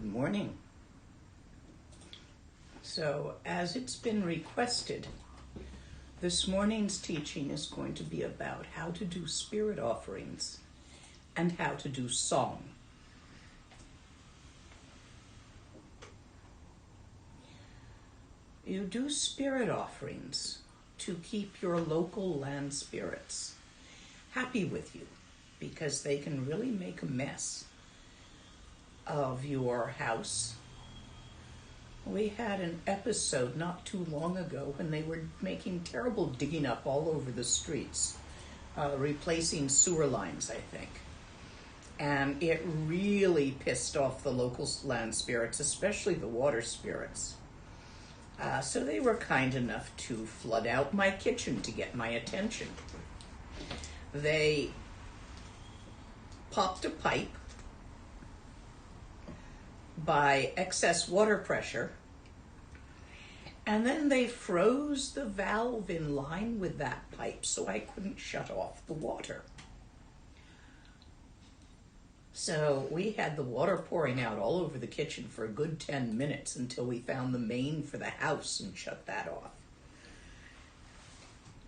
Good morning. So, as it's been requested, this morning's teaching is going to be about how to do spirit offerings and how to do song. You do spirit offerings to keep your local land spirits happy with you, because they can really make a mess of your house. We had an episode not too long ago when they were making terrible digging up all over the streets, replacing sewer lines, I think. And it really pissed off the local land spirits, especially the water spirits. So they were kind enough to flood out my kitchen to get my attention. They popped a pipe by excess water pressure, and then they froze the valve in line with that pipe so I couldn't shut off the water. So we had the water pouring out all over the kitchen for a good 10 minutes until we found the main for the house and shut that off.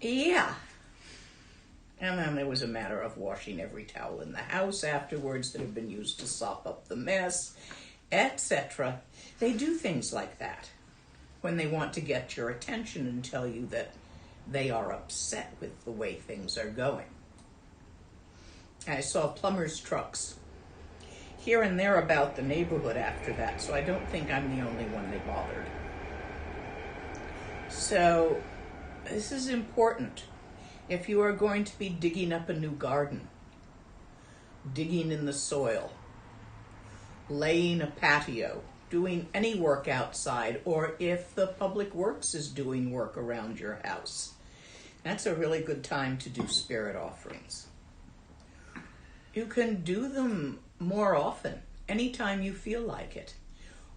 Yeah. And then there was a matter of washing every towel in the house afterwards that had been used to sop up the mess, etc. They do things like that when they want to get your attention and tell you that they are upset with the way things are going. I saw plumbers' trucks here and there about the neighborhood after that, so I don't think I'm the only one they bothered. So this is important. If you are going to be digging up a new garden, digging in the soil, laying a patio, doing any work outside, or if the public works is doing work around your house, that's a really good time to do spirit offerings. You can do them more often, anytime you feel like it,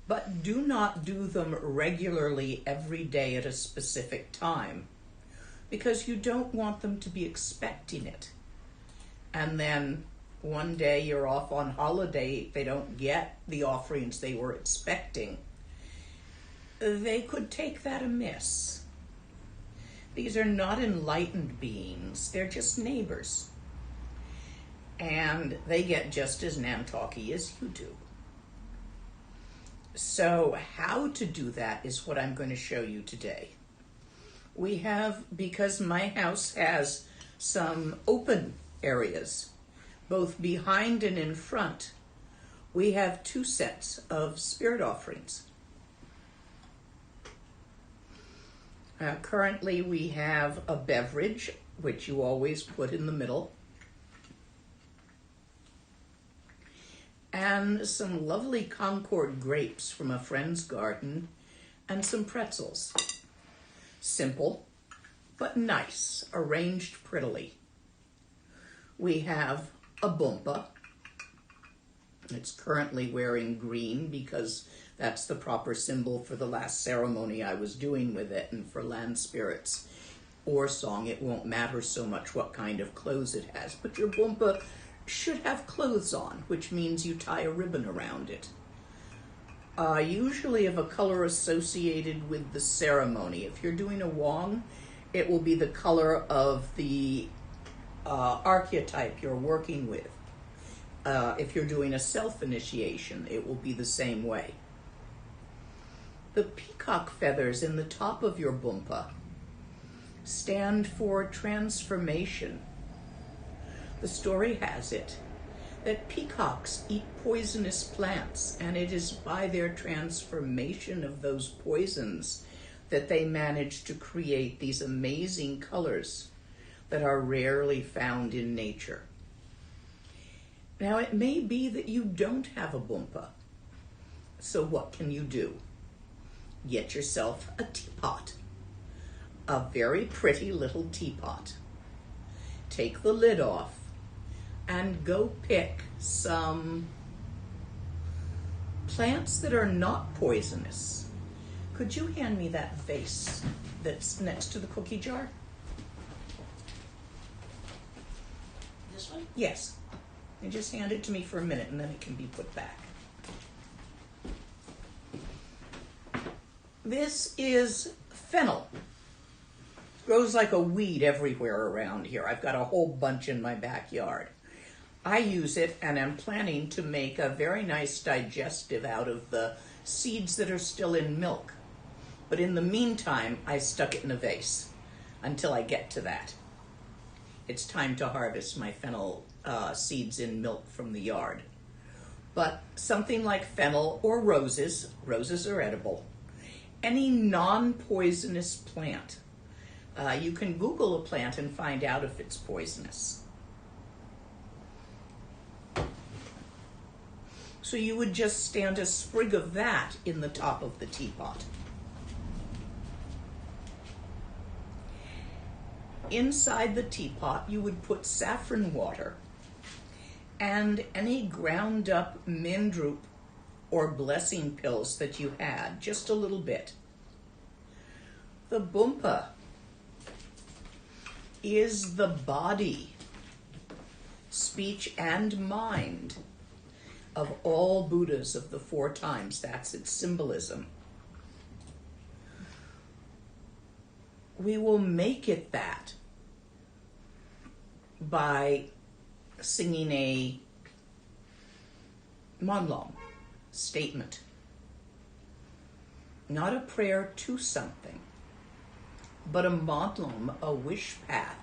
but do not do them regularly every day at a specific time, because you don't want them to be expecting it. And then one day you're off on holiday, they don't get the offerings they were expecting. They could take that amiss. These are not enlightened beings, they're just neighbors. And they get just as Nantalky as you do. So how to do that is what I'm going to show you today. We have, because my house has some open areas, both behind and in front, we have two sets of spirit offerings. Currently we have a beverage, which you always put in the middle, and some lovely Concord grapes from a friend's garden, and some pretzels. Simple, but nice, arranged prettily. We have a bumpa. It's currently wearing green because that's the proper symbol for the last ceremony I was doing with it, and for land spirits or song, it won't matter so much what kind of clothes it has, but your bumpa should have clothes on, which means you tie a ribbon around it. Usually of a color associated with the ceremony. If you're doing a wong, it will be the color of the archetype you're working with. If you're doing a self-initiation, it will be the same way. The peacock feathers in the top of your bumpa stand for transformation. The story has it that peacocks eat poisonous plants, and it is by their transformation of those poisons that they manage to create these amazing colors that are rarely found in nature. Now, it may be that you don't have a bumpa, so what can you do? Get yourself a teapot, a very pretty little teapot. Take the lid off and go pick some plants that are not poisonous. Could you hand me that vase that's next to the cookie jar? This one? Yes. And just hand it to me for a minute and then it can be put back. This is fennel. Grows like a weed everywhere around here. I've got a whole bunch in my backyard. I use it and am planning to make a very nice digestive out of the seeds that are still in milk. But in the meantime, I stuck it in a vase until I get to that. It's time to harvest my fennel seeds in milk from the yard. But something like fennel or roses are edible, any non-poisonous plant. You can Google a plant and find out if it's poisonous. So you would just stand a sprig of that in the top of the teapot. Inside the teapot, you would put saffron water and any ground up mindrup or blessing pills that you had, just a little bit. The bumpa is the body, speech, and mind of all Buddhas of the 4 times. That's its symbolism. We will make it that by singing a manlam, statement. Not a prayer to something, but a manlam, a wish path,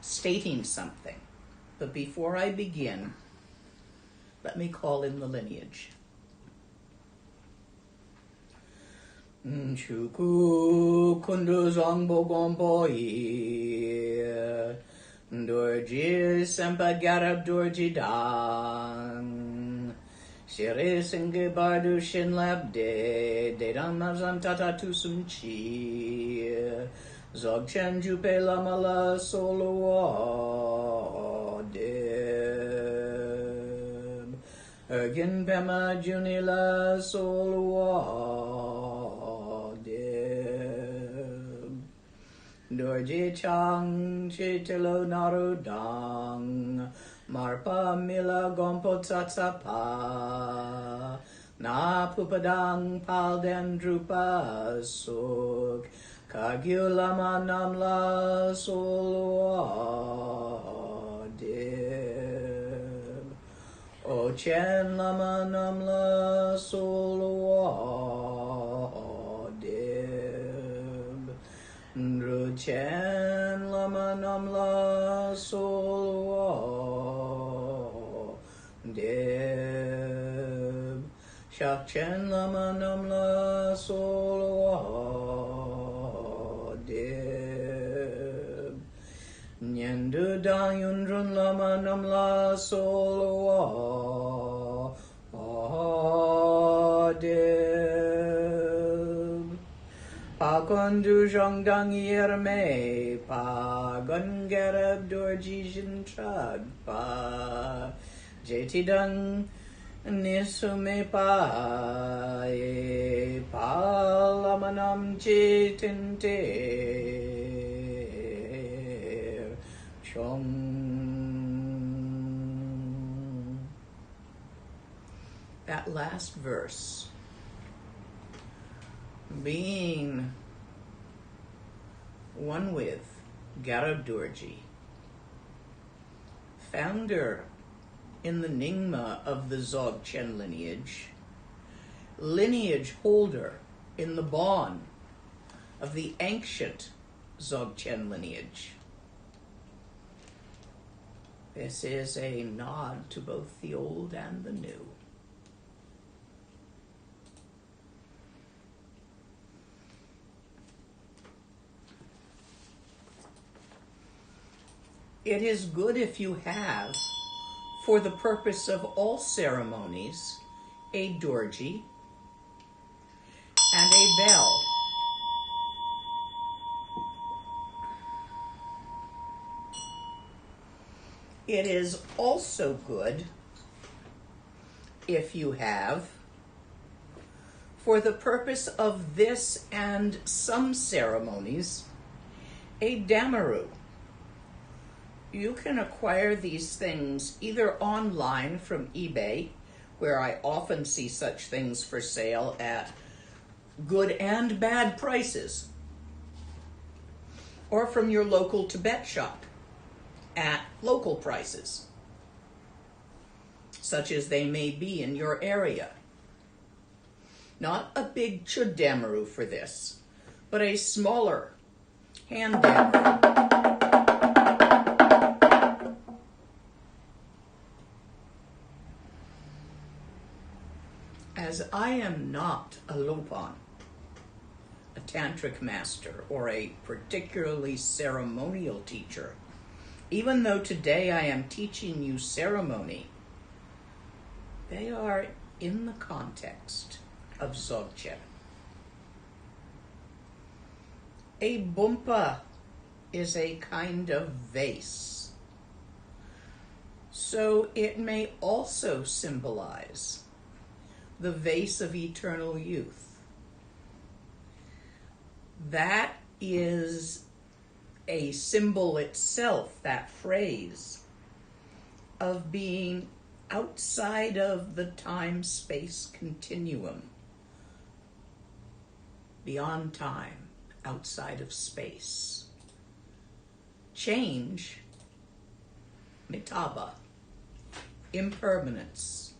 stating something. But before I begin, let me call in the lineage. Chuku kundu zongbo gombo Dorji sempa garab dorji dan Shire singe bardu shin labde Dedan mazam tata tusum chi Zogchen jupe lamala solo deb Ergin pema junila solo deb Dorji chang chitilo narudang Marpa mila gompo tsatsapa Na pupadang palden drupa suk Kagyu lama namla solo deb O chen lama namla solo deb Nru chen lama namla solo deb Shak chen lama namla solo deb Nyendu dang yundrun lama namla solo deb Pakondu zhongdang yerme pa gun garab dorji jin trag pa jetidang nisume pa e pa lamanam jetinte chong. That last verse, being one with Garab Dorji, founder in the Nyingma of the Dzogchen lineage, lineage holder in the Bon of the ancient Dzogchen lineage. This is a nod to both the old and the new. It is good if you have, for the purpose of all ceremonies, a dorji and a bell. It is also good if you have, for the purpose of this and some ceremonies, a damaru. You can acquire these things either online from eBay, where I often see such things for sale at good and bad prices, or from your local Tibet shop at local prices, such as they may be in your area. Not a big chudamaru for this, but a smaller hand damaru. As I am not a lopan, a tantric master, or a particularly ceremonial teacher, even though today I am teaching you ceremony, they are in the context of Dzogchen. A bumpa is a kind of vase, so it may also symbolize the vase of eternal youth. That is a symbol itself, that phrase, of being outside of the time-space continuum, beyond time, outside of space. Change, mitaba, impermanence,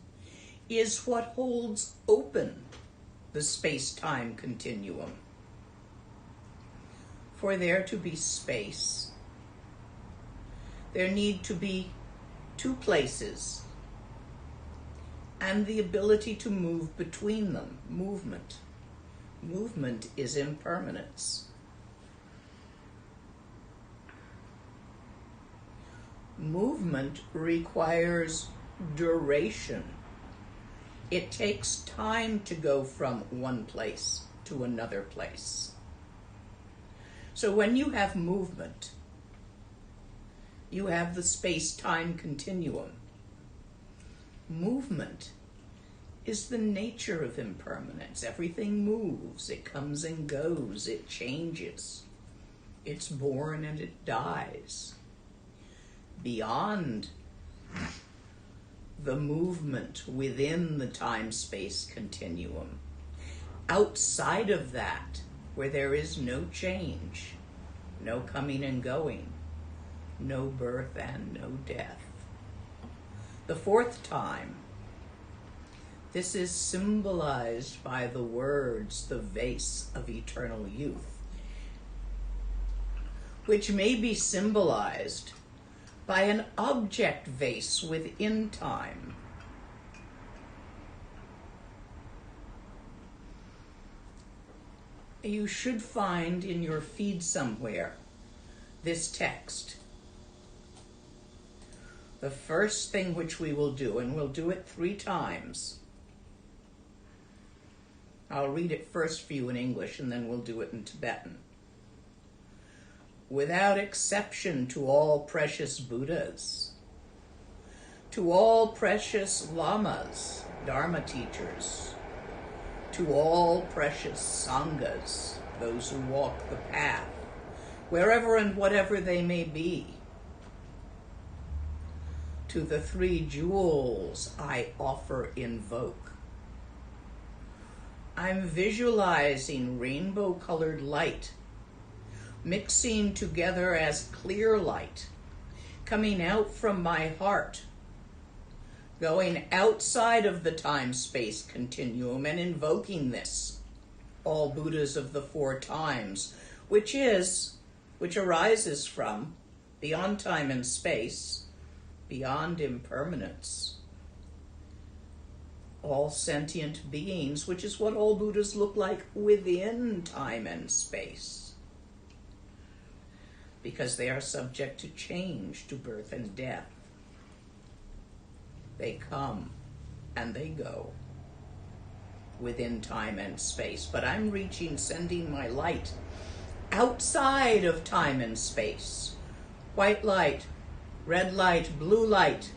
is what holds open the space-time continuum. For there to be space, there need to be two places and the ability to move between them, movement. Movement is impermanence. Movement requires duration. It takes time to go from one place to another place. So when you have movement, you have the space-time continuum. Movement is the nature of impermanence. Everything moves, it comes and goes, it changes. It's born and it dies. Beyond the movement within the time-space continuum, outside of that, where there is no change, no coming and going, no birth and no death. The fourth time, this is symbolized by the words, the vase of eternal youth, which may be symbolized by an object vase within time. You should find in your feed somewhere this text. The first thing which we will do, and we'll do it 3 times. I'll read it first for you in English, and then we'll do it in Tibetan. Without exception, to all precious Buddhas, to all precious Lamas, Dharma teachers, to all precious Sanghas, those who walk the path, wherever and whatever they may be, to the 3 jewels I offer invoke. I'm visualizing rainbow-colored light, mixing together as clear light, coming out from my heart, going outside of the time-space continuum and invoking this, all Buddhas of the 4 times, which arises from beyond time and space, beyond impermanence, all sentient beings, which is what all Buddhas look like within time and space, because they are subject to change, to birth and death. They come and they go within time and space, but I'm sending my light outside of time and space. White light, red light, blue light,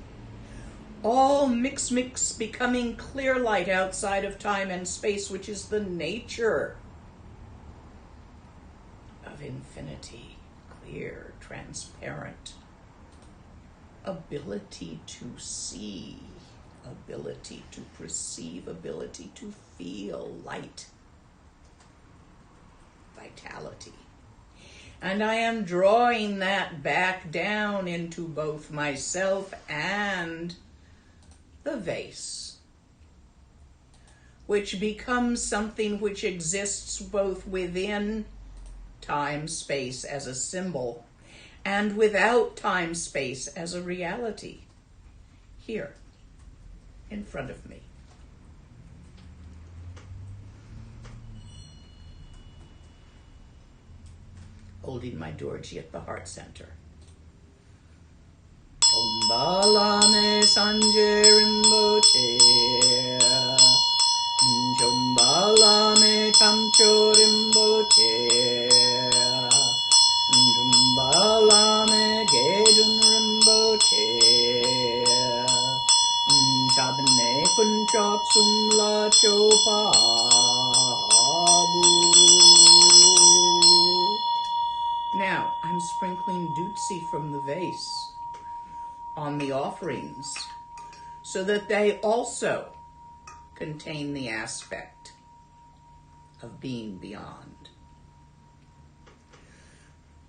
all mix, becoming clear light outside of time and space, which is the nature of infinity. Clear, transparent, ability to see, ability to perceive, ability to feel light. vitality. And I am drawing that back down into both myself and the vase, which becomes something which exists both within time-space as a symbol and without time-space as a reality, here, in front of me. Holding my Dorji at the heart center. Tombala me sanje rimboche, Tombala me tamcho rimboche, Tombala me gedun rimboche, Chabne kunchok sumla chopabu. Now, I'm sprinkling dootsie from the vase on the offerings so that they also contain the aspect of being beyond.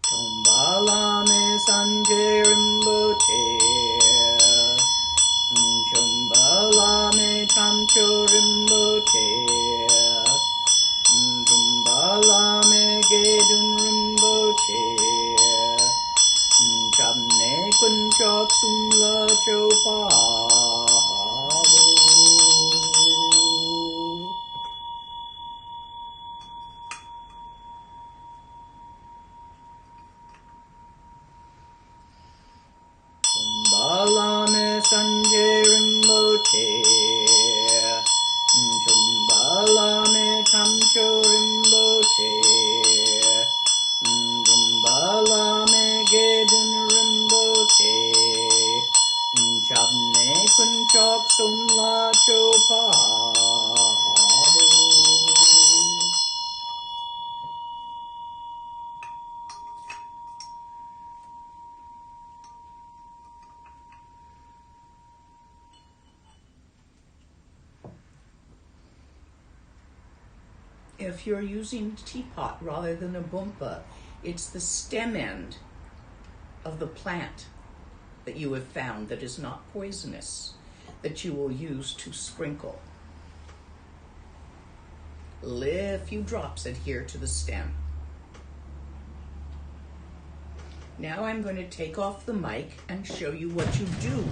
Tombala me sanje rimboche, Tombala me tamcho rimboche, Tombala me gedun rimboche, Chabne kunchok sumla chopabu. Tombala me sanje rimboche, Tombala me tamcho rimboche, Tombala me gedun rimboche, Chabne kunchok sumla chopabu. If you're using teapot rather than a bumpa, it's the stem end of the plant that you have found that is not poisonous that you will use to sprinkle. A few drops adhere to the stem. Now I'm going to take off the mic and show you what you do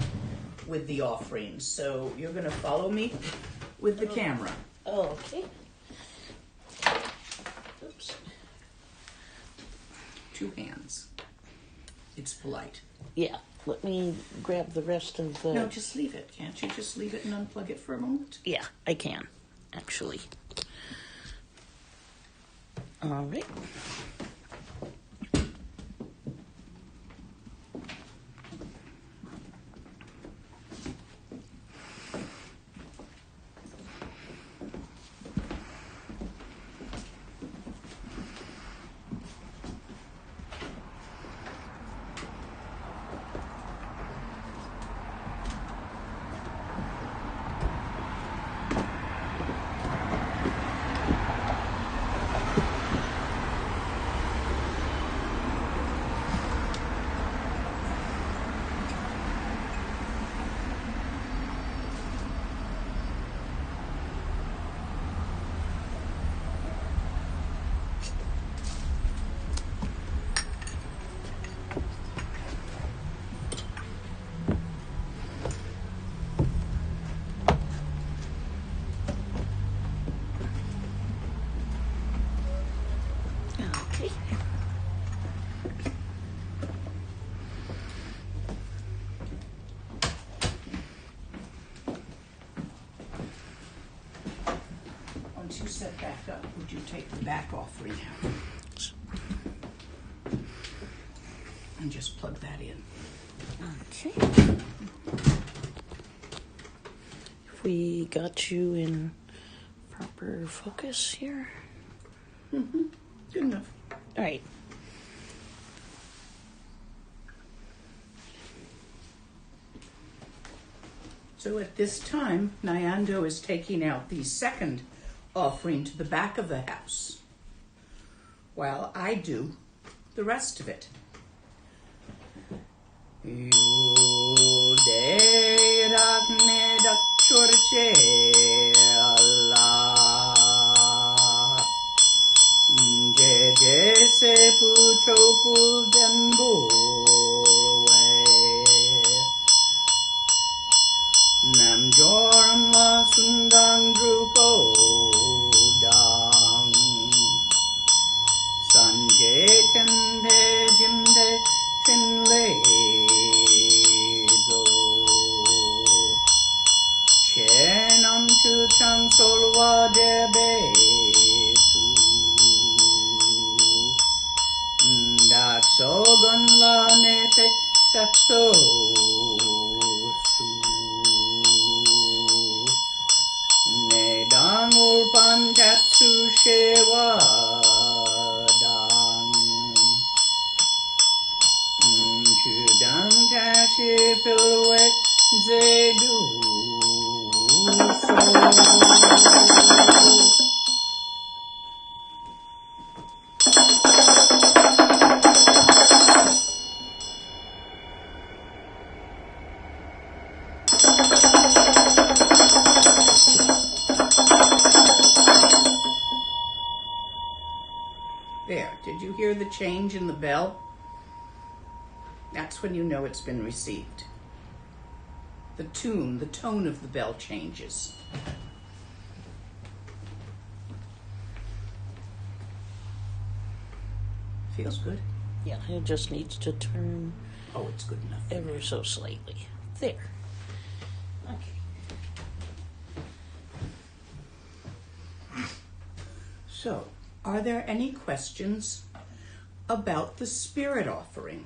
with the offerings. So you're going to follow me with the camera. Okay. Oops. 2 hands. It's polite. Yeah, let me grab the rest of the... No, just leave it. Can't you just leave it and unplug it for a moment? Yeah, I can, actually. All right. Okay. Once you set back up, would you take the back offering out? And just plug that in. Okay. If we got you in proper focus here. Mm-hmm. Good enough. All right. So at this time, Nyando is taking out the second offering to the back of the house. while I do the rest of it. Nam Joram La Sundang Drupo Dang Sanje Chande Jimde Chinle Do Chenam Chu Chang Solwa Debe Tu Dak Sogan La Nete Satso Nedang Ulpan Katsu Shewa Dang Chudang Tashi Pilwek Zedu There, did you hear the change in the bell? That's when you know it's been received. The tone of the bell changes. Feels good. Yeah, it just needs to turn Oh, it's good enough. ever so slightly. There. Okay. So, are there any questions about the spirit offering?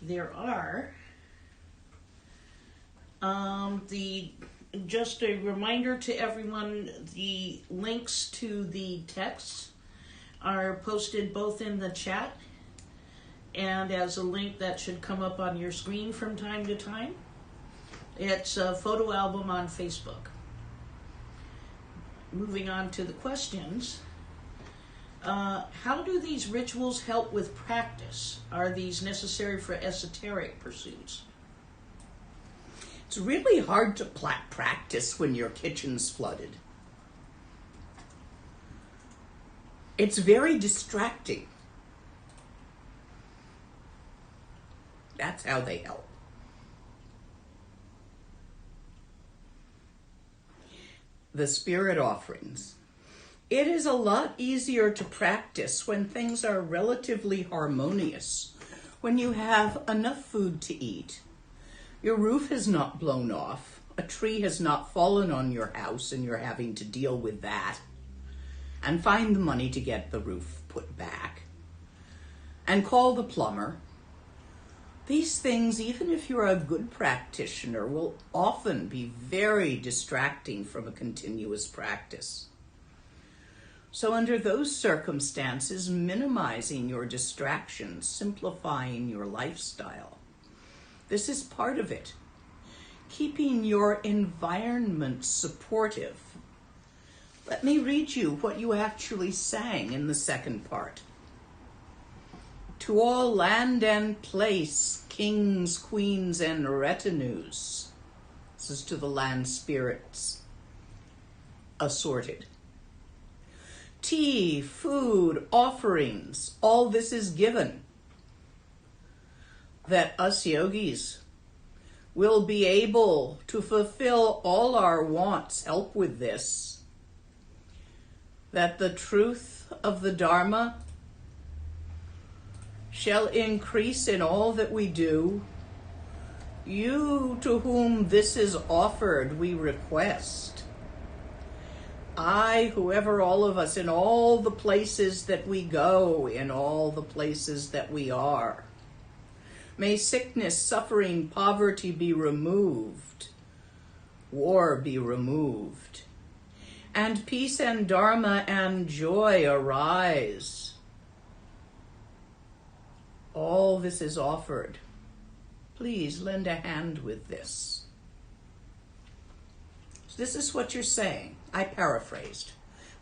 There are. Just a reminder to everyone, the links to the texts are posted both in the chat and as a link that should come up on your screen from time to time. It's a photo album on Facebook. Moving on to the questions. How do these rituals help with practice? Are these necessary for esoteric pursuits? It's really hard to practice when your kitchen's flooded. It's very distracting. That's how they help. The spirit offerings. It is a lot easier to practice when things are relatively harmonious, when you have enough food to eat. Your roof has not blown off. A tree has not fallen on your house and you're having to deal with that. And find the money to get the roof put back. And call the plumber. These things, even if you're a good practitioner, will often be very distracting from a continuous practice. So under those circumstances, minimizing your distractions, simplifying your lifestyle. This is part of it. Keeping your environment supportive. Let me read you what you actually sang in the second part. To all land and place, kings, queens, and retinues. This is to the land spirits assorted. Tea, food, offerings, all this is given. That us yogis will be able to fulfill all our wants, help with this. That the truth of the Dharma shall increase in all that we do. You to whom this is offered, we request. I, whoever, all of us, in all the places that we go, in all the places that we are. May sickness, suffering, poverty be removed, war be removed, and peace and dharma and joy arise. All this is offered. Please lend a hand with this. So This is what you're saying. I paraphrased,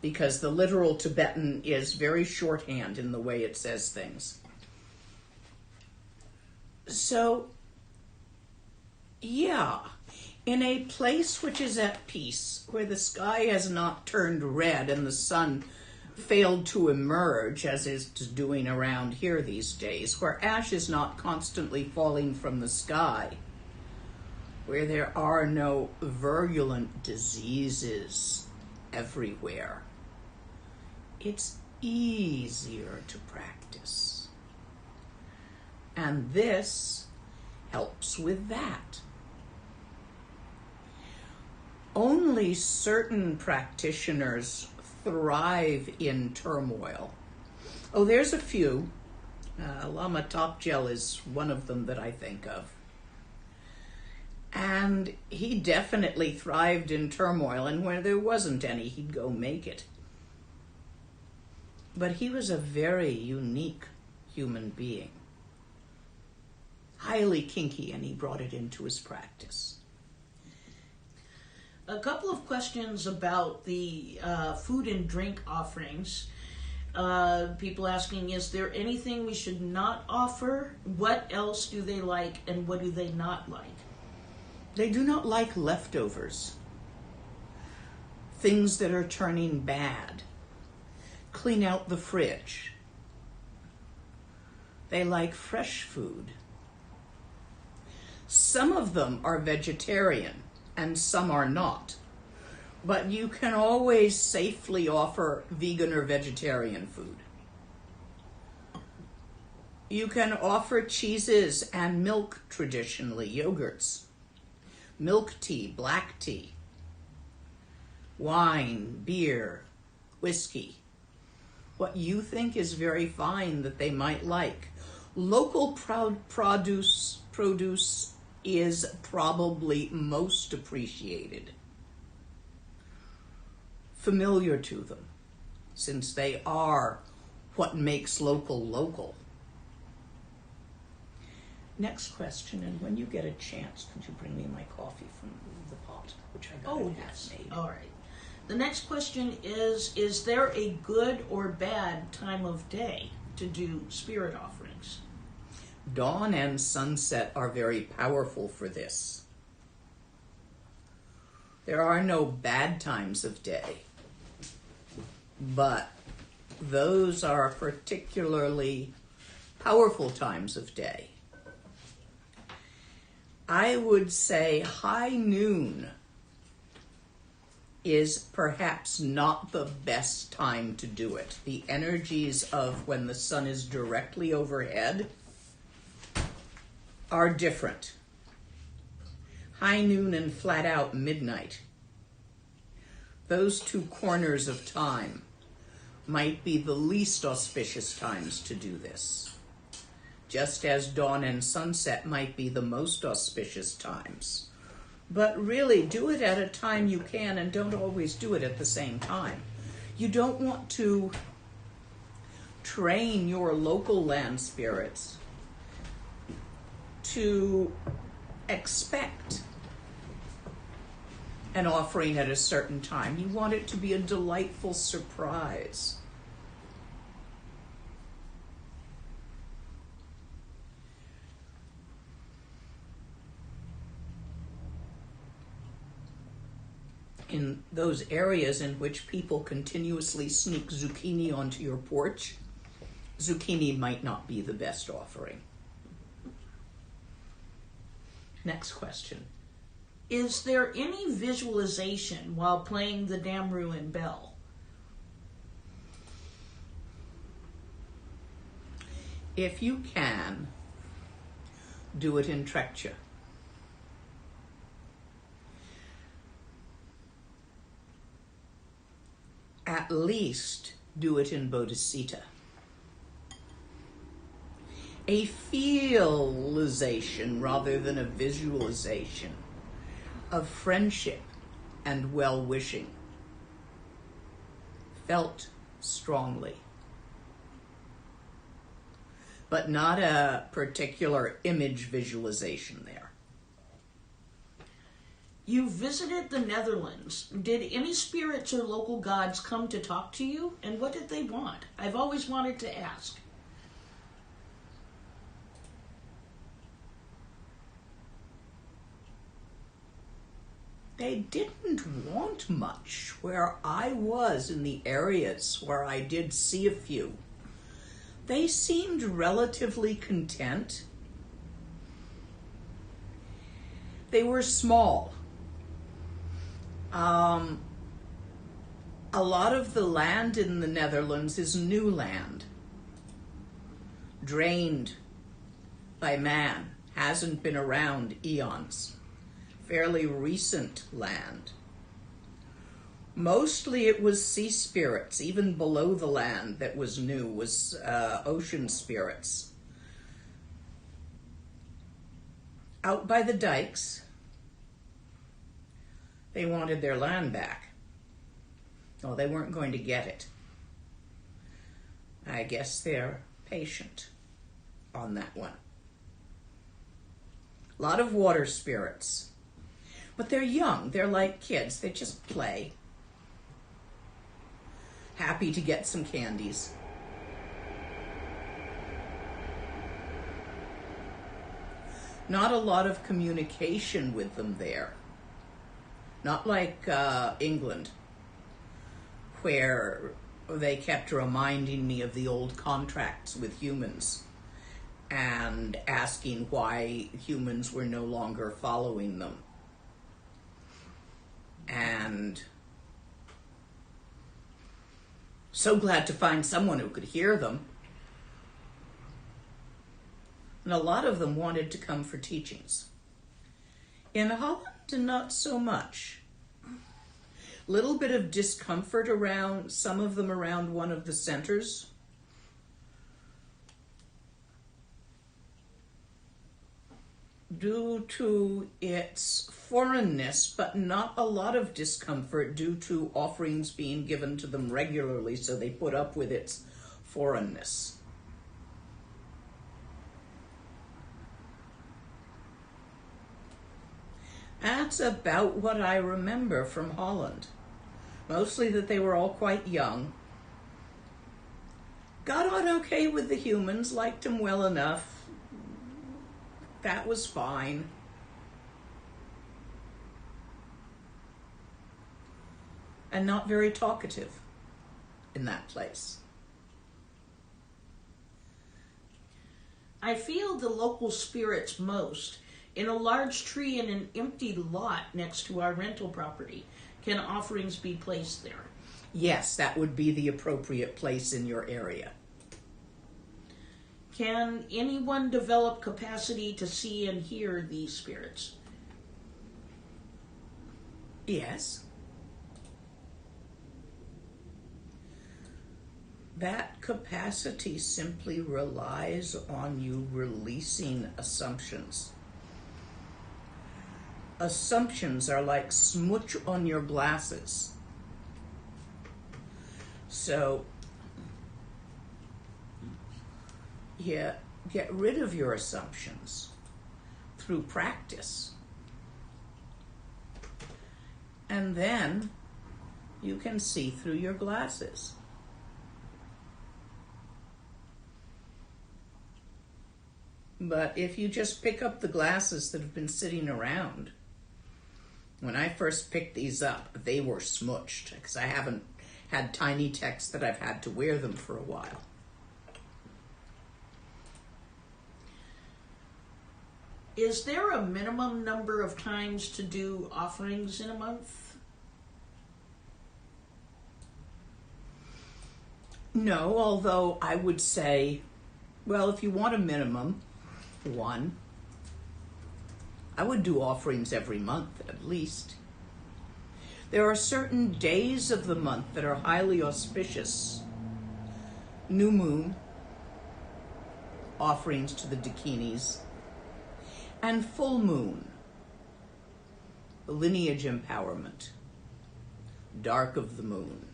because the literal Tibetan is very shorthand in the way it says things. So, yeah, in a place which is at peace, where the sky has not turned red and the sun failed to emerge, as it's doing around here these days, where ash is not constantly falling from the sky, where there are no virulent diseases everywhere, it's easier to practice. And this helps with that. Only certain practitioners thrive in turmoil. Oh, there's a few. Lama Topgel is one of them that I think of. And he definitely thrived in turmoil, and where there wasn't any, he'd go make it. But he was a very unique human being. Highly kinky, and he brought it into his practice. A couple of questions about the food and drink offerings. People asking, is there anything we should not offer? What else do they like, and what do they not like? They do not like leftovers. Things that are turning bad. Clean out the fridge. They like fresh food. Some of them are vegetarian and some are not. But you can always safely offer vegan or vegetarian food. You can offer cheeses and milk traditionally, yogurts, milk tea, black tea, wine, beer, whiskey. What you think is very fine that they might like. Local produce is probably most appreciated, familiar to them, since they are what makes local local. Next question, and when you get a chance, could you bring me my coffee from the pot, which I got it half made? All right. The next question is there a good or bad time of day to do spirit offerings? Dawn and sunset are very powerful for this. There are no bad times of day, but those are particularly powerful times of day. I would say high noon is perhaps not the best time to do it. The energies of when the sun is directly overhead are different. High noon and flat out midnight. Those two corners of time might be the least auspicious times to do this, just as dawn and sunset might be the most auspicious times. But really, do it at a time you can, and don't always do it at the same time. You don't want to train your local land spirits to expect an offering at a certain time. You want it to be a delightful surprise. In those areas in which people continuously sneak zucchini onto your porch, zucchini might not be the best offering. Next question. Is there any visualization while playing the Damruin bell? If you can, do it in Trekcha. At least do it in Bodhisattva. A feelization rather than a visualization of friendship and well-wishing, felt strongly, but not a particular image visualization there. You visited the Netherlands. Did any spirits or local gods come to talk to you? And what did they want? I've always wanted to ask. They didn't want much where I was in the areas where I did see a few. They seemed relatively content. They were small. A lot of the land in the Netherlands is new land, drained by man, hasn't been around eons, fairly recent land. Mostly it was sea spirits, even below the land that was new, was ocean spirits. Out by the dikes, they wanted their land back. Oh, they weren't going to get it. I guess they're patient on that one. A lot of water spirits. But they're young. They're like kids. They just play. Happy to get some candies. Not a lot of communication with them there. Not like England, where they kept reminding me of the old contracts with humans and asking why humans were no longer following them. And so glad to find someone who could hear them. And a lot of them wanted to come for teachings. In Holland, not so much. Little bit of discomfort around, some of them around one of the centers. Due to its foreignness, but not a lot of discomfort due to offerings being given to them regularly, so they put up with its foreignness. That's about what I remember from Holland. Mostly that they were all quite young. Got on okay with the humans, liked them well enough. That was fine. And not very talkative in that place. I feel the local spirits most in a large tree in an empty lot next to our rental property. Can offerings be placed there? Yes, that would be the appropriate place in your area. Can anyone develop capacity to see and hear these spirits? Yes. That capacity simply relies on you releasing assumptions. Assumptions are like smudge on your glasses. So, yeah, get rid of your assumptions through practice. And then you can see through your glasses. But if you just pick up the glasses that have been sitting around, when I first picked these up, they were smooched because I haven't had tiny texts that I've had to wear them for a while. Is there a minimum number of times to do offerings in a month? No, although I would say, well, if you want a minimum, one, I would do offerings every month at least. There are certain days of the month that are highly auspicious. New moon, offerings to the dakinis, and full moon, lineage empowerment, dark of the moon,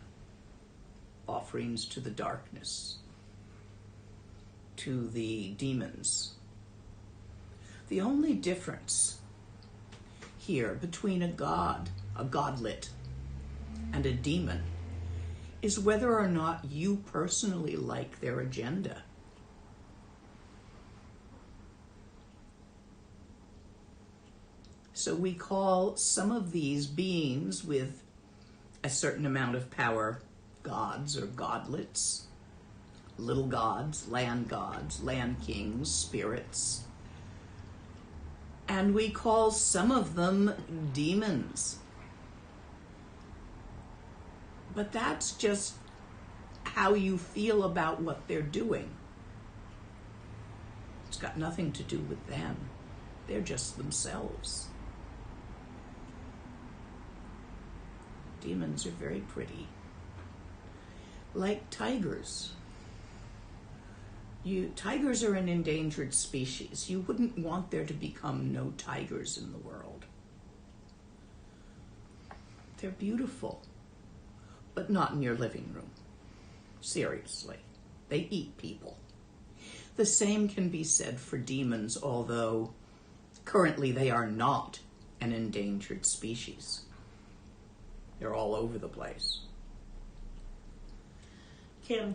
offerings to the darkness, to the demons. The only difference here between a god, a godlet, and a demon is whether or not you personally like their agenda. So we call some of these beings with a certain amount of power gods or godlets, little gods, land kings, spirits. And we call some of them demons. But that's just how you feel about what they're doing. It's got nothing to do with them. They're just themselves. Demons are very pretty. Like tigers. Tigers are an endangered species. You wouldn't want there to become no tigers in the world. They're beautiful, but not in your living room. Seriously. They eat people. The same can be said for demons, although currently they are not an endangered species. They're all over the place.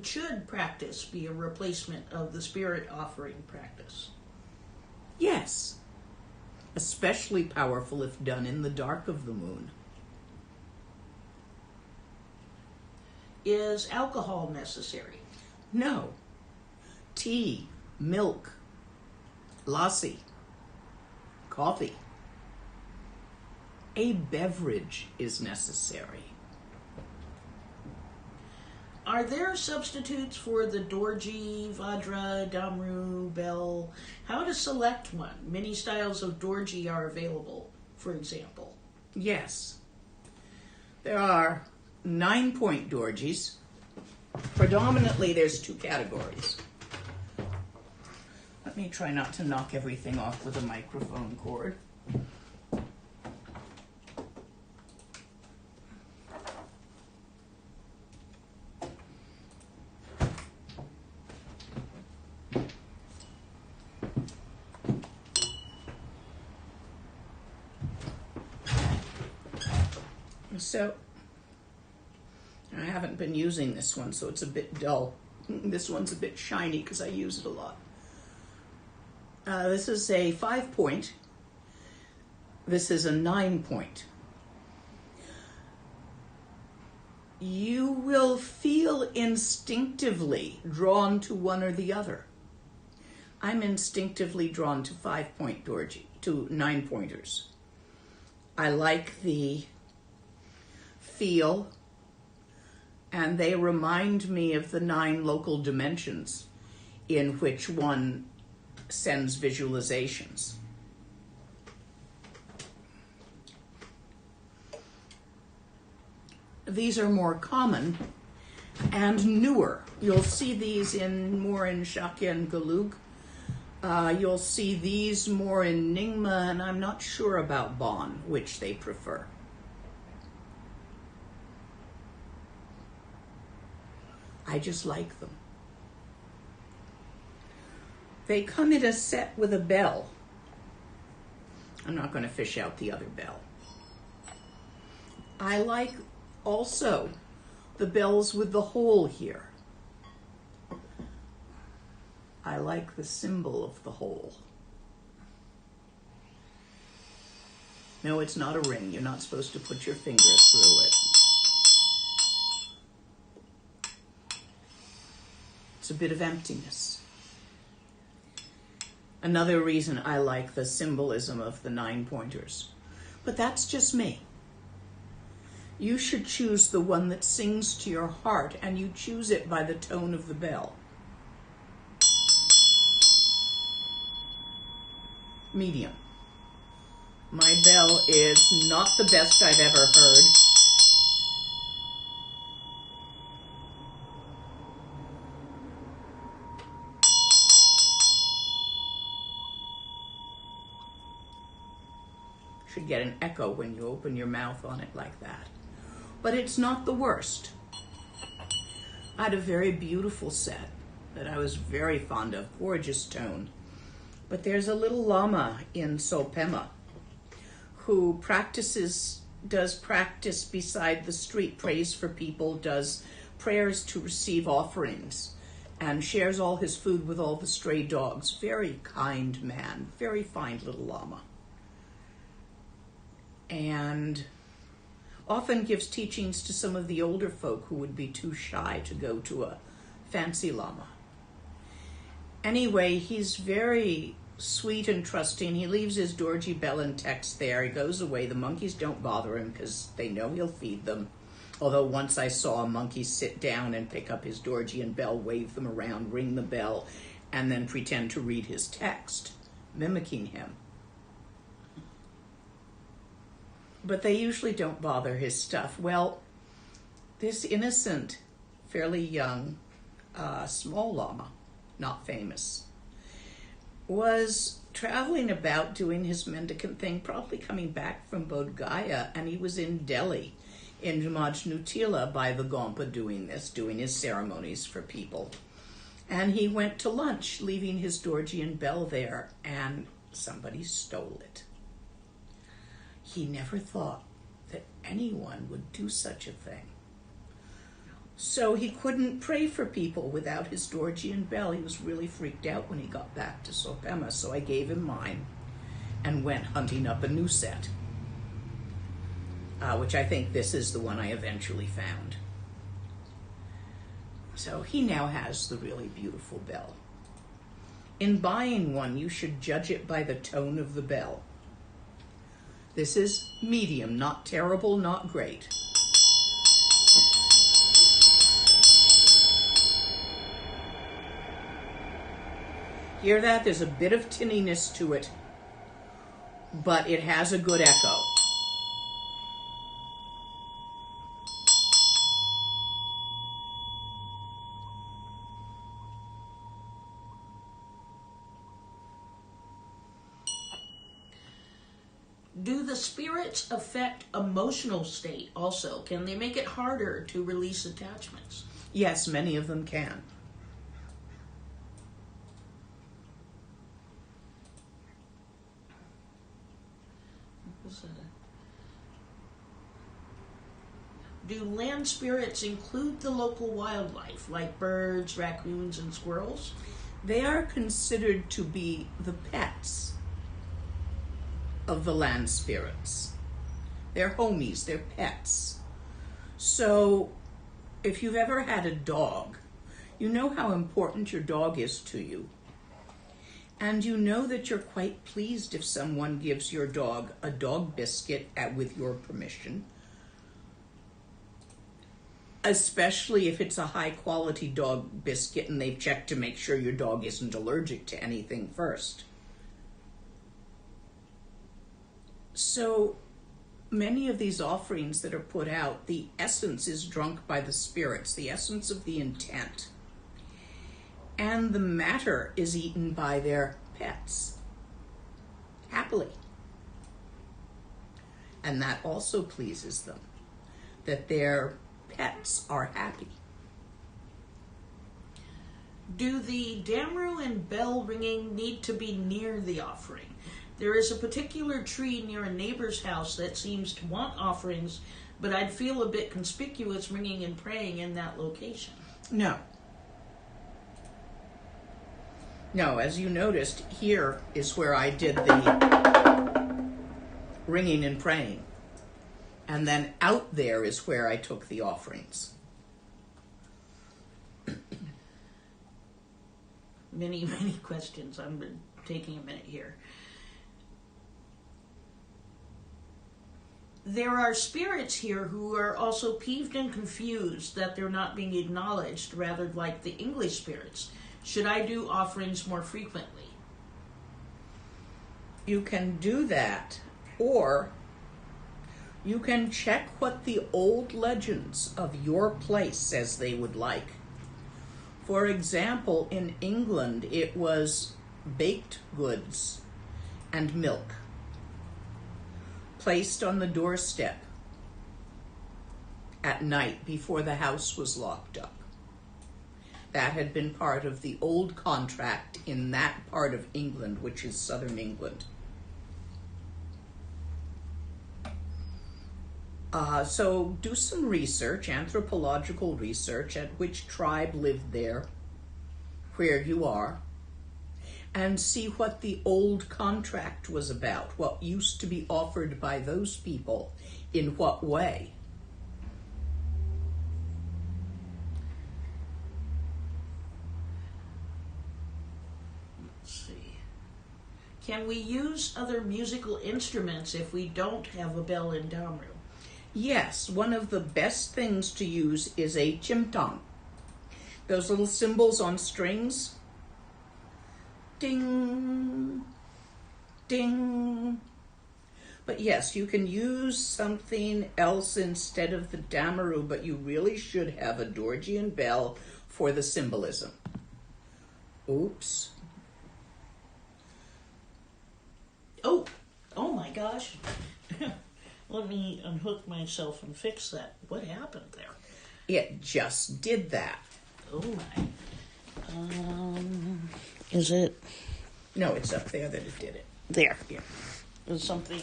Should practice be a replacement of the spirit offering practice? Yes. Especially powerful if done in the dark of the moon. Is alcohol necessary? No. Tea, milk, lassi, coffee. A beverage is necessary. Are there substitutes for the dorji, vajra, damru, bell? How to select one? Many styles of dorji are available, for example. Yes. There are 9-point dorjis. Predominantly, there's 2 categories. Let me try not to knock everything off with a microphone cord. So, I haven't been using this one, so it's a bit dull. This one's a bit shiny because I use it a lot. This is a 5-point. This is a 9-point. You will feel instinctively drawn to one or the other. I'm instinctively drawn to 5-point dorji, to 9-pointers. I like the feel, and they remind me of the 9 local dimensions in which one sends visualizations. These are more common and newer. You'll see these more in Shakya and Galug. You'll see these more in Nyingma, and I'm not sure about Bon, which they prefer. I just like them. They come in a set with a bell. I'm not going to fish out the other bell. I like also the bells with the hole here. I like the symbol of the hole. No, it's not a ring. You're not supposed to put your finger through it. It's a bit of emptiness. Another reason I like the symbolism of the 9-pointers. But that's just me. You should choose the one that sings to your heart, and you choose it by the tone of the bell. Medium. My bell is not the best I've ever heard. Should get an echo when you open your mouth on it like that. But it's not the worst. I had a very beautiful set that I was very fond of, gorgeous tone. But there's a little lama in Sopema who does practice beside the street, prays for people, does prayers to receive offerings, and shares all his food with all the stray dogs. Very kind man, very fine little Lama. And often gives teachings to some of the older folk who would be too shy to go to a fancy Lama. Anyway, he's very sweet and trusting. He leaves his Dorji bell and text there. He goes away. The monkeys don't bother him because they know he'll feed them. Although once I saw a monkey sit down and pick up his Dorji and bell, wave them around, ring the bell, and then pretend to read his text, mimicking him. But they usually don't bother his stuff. Well, this innocent, fairly young, small Lama, not famous, was traveling about doing his mendicant thing, probably coming back from Bodh Gaya, and he was in Delhi, in Majnutila, by the Gompa doing his ceremonies for people. And he went to lunch, leaving his Dorji and bell there, and somebody stole it. He never thought that anyone would do such a thing. So he couldn't pray for people without his Dorji and bell. He was really freaked out when he got back to Sopema, so I gave him mine and went hunting up a new set, which I think this is the one I eventually found. So he now has the really beautiful bell. In buying one, you should judge it by the tone of the bell. This is medium, not terrible, not great. Hear that? There's a bit of tinniness to it, but it has a good echo. Do the spirits affect emotional state also? Can they make it harder to release attachments? Yes, many of them can. Do land spirits include the local wildlife, like birds, raccoons, and squirrels? They are considered to be the pets of the land spirits. They're homies, they're pets. So if you've ever had a dog, you know how important your dog is to you. And you know that you're quite pleased if someone gives your dog a dog biscuit with your permission, especially if it's a high-quality dog biscuit and they've checked to make sure your dog isn't allergic to anything first. So many of these offerings that are put out, the essence is drunk by the spirits, the essence of the intent. And the matter is eaten by their pets, happily. And that also pleases them, that their pets are happy. Do the damru and bell ringing need to be near the offering? There is a particular tree near a neighbor's house that seems to want offerings, but I'd feel a bit conspicuous ringing and praying in that location. No. No, as you noticed, here is where I did the ringing and praying. And then out there is where I took the offerings. Many questions. I'm taking a minute here. There are spirits here who are also peeved and confused that they're not being acknowledged, rather like the English spirits. Should I do offerings more frequently? You can do that, or you can check what the old legends of your place says they would like. For example, in England, it was baked goods and milk placed on the doorstep at night before the house was locked up. That had been part of the old contract in that part of England, which is southern England. So do some research, anthropological research, at which tribe lived there, where you are, and see what the old contract was about, what used to be offered by those people, in what way. Let's see. Can we use other musical instruments if we don't have a bell in Damru? Yes, one of the best things to use is a chimtang. Those little cymbals on strings. Ding, ding. But yes, you can use something else instead of the damaru, but you really should have a Dorjian bell for the symbolism. Oops. Oh my gosh. Let me unhook myself and fix that. What happened there? It just did that. Oh my. Is it? No, it's up there that it did it. There. Yeah. There's something.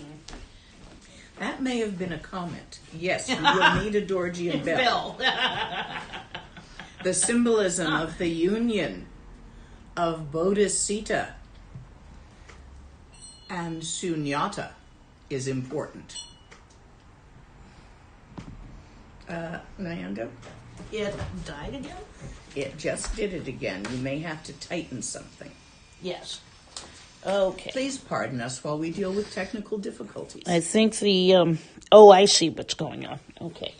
That may have been a comment. Yes, you will need a Dorjian bell. The symbolism of the union of bodhisattva and sunyata is important. Nyanda? It died again? It just did it again. You may have to tighten something. Yes. Okay. Please pardon us while we deal with technical difficulties. I think the, I see what's going on. Okay.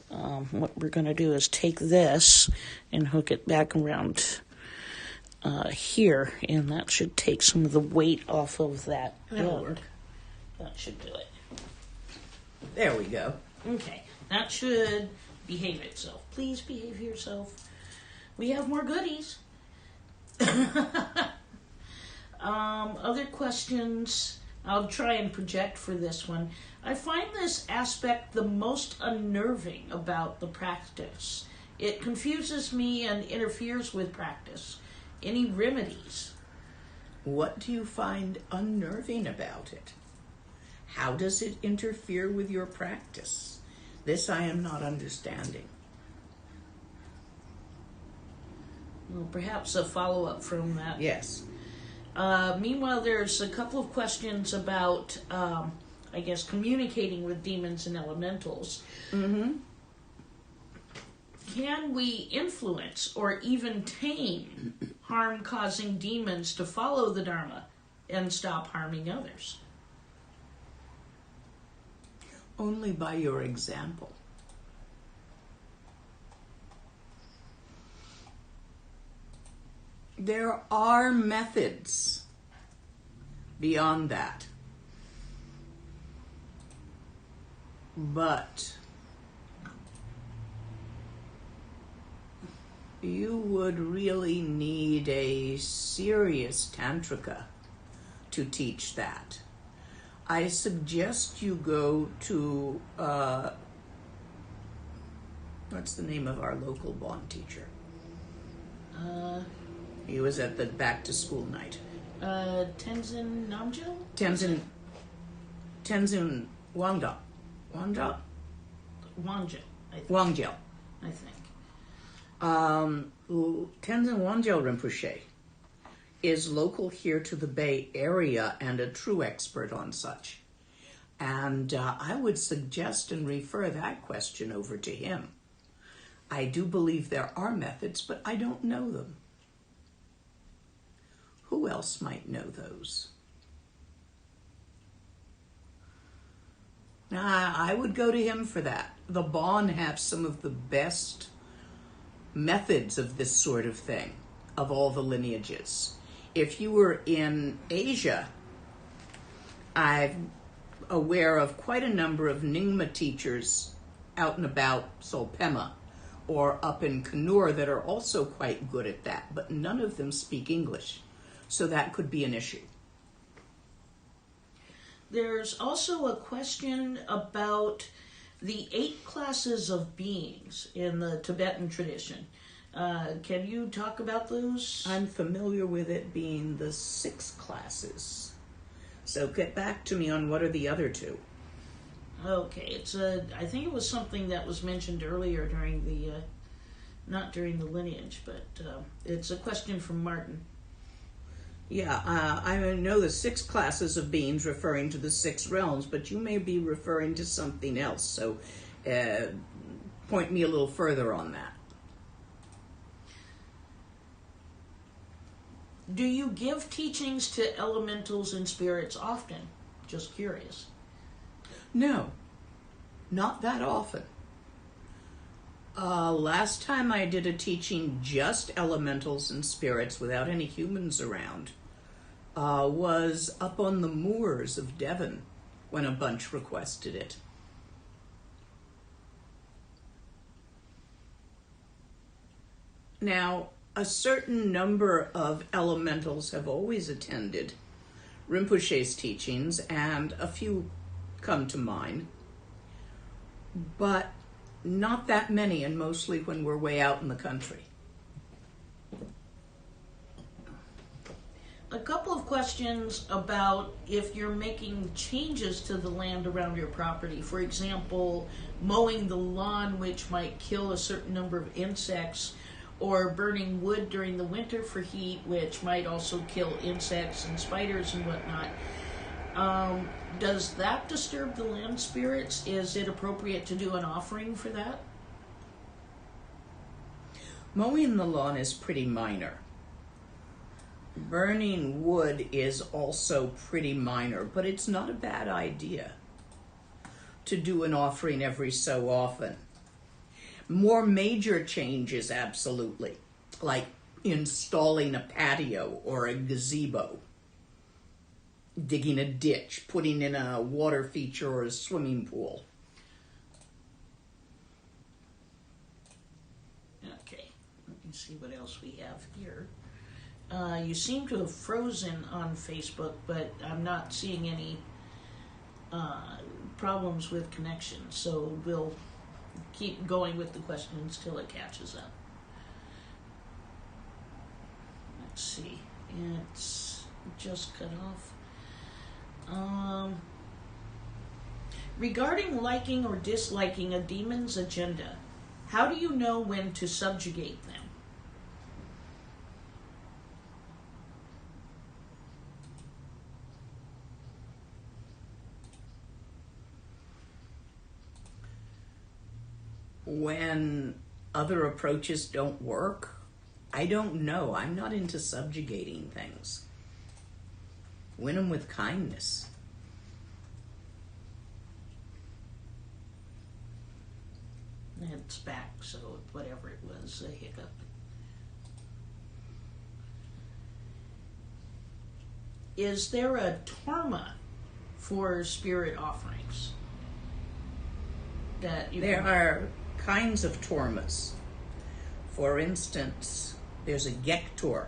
What we're going to do is take this and hook it back around here, and that should take some of the weight off of that. That'll work. That should do it. There we go. Okay. That should behave itself. Please behave yourself. We have more goodies. Other questions? I'll try and project for this one. I find this aspect the most unnerving about the practice. It confuses me and interferes with practice. Any remedies? What do you find unnerving about it? How does it interfere with your practice? This I am not understanding. Well, perhaps a follow-up from that. Yes. Meanwhile, there's a couple of questions about, communicating with demons and elementals. Mm-hmm. Can we influence or even tame harm-causing demons to follow the Dharma and stop harming others? Only by your example. There are methods beyond that. But you would really need a serious tantrika to teach that. I suggest you go to, what's the name of our local bond teacher? He was at the back to school night. Tenzin Namjo? Tenzin Wangda. Wangjo, Wangjel. I think. Tenzin Wangjel Rinpoche is local here to the Bay Area and a true expert on such. And I would suggest and refer that question over to him. I do believe there are methods, but I don't know them. Who else might know those? I would go to him for that. The Bon have some of the best methods of this sort of thing, of all the lineages. If you were in Asia, I'm aware of quite a number of Nyingma teachers out and about Solpema or up in Kannur that are also quite good at that, but none of them speak English. So that could be an issue. There's also a question about the 8 classes of beings in the Tibetan tradition. Can you talk about those? I'm familiar with it being the 6 classes. So get back to me on what are the other 2. Okay, I think it was something that was mentioned earlier during the, not during the lineage, but it's a question from Martin. Yeah, I know the 6 classes of beings referring to the 6 realms, but you may be referring to something else, so point me a little further on that. Do you give teachings to elementals and spirits often? Just curious. No, not that often. Last time I did a teaching just elementals and spirits without any humans around was up on the moors of Devon when a bunch requested it. Now, a certain number of elementals have always attended Rinpoche's teachings, and a few come to mind, but not that many, and mostly when we're way out in the country. A couple of questions about if you're making changes to the land around your property. For example, mowing the lawn, which might kill a certain number of insects, or burning wood during the winter for heat, which might also kill insects and spiders and whatnot. Does that disturb the land spirits? Is it appropriate to do an offering for that? Mowing the lawn is pretty minor. Burning wood is also pretty minor, but it's not a bad idea to do an offering every so often. More major changes, absolutely, like installing a patio or a gazebo, digging a ditch, putting in a water feature or a swimming pool. Okay, let me see what else we have here. You seem to have frozen on Facebook, but I'm not seeing any problems with connection, so we'll keep going with the questions till it catches up. Let's see, it's just cut off. Regarding liking or disliking a demon's agenda, how do you know when to subjugate them? When other approaches don't work, I don't know. I'm not into subjugating things. Win them with kindness. It's back, so whatever it was, a hiccup. Is there a torma for spirit offerings? There are kinds of tormas. For instance, there's a gektor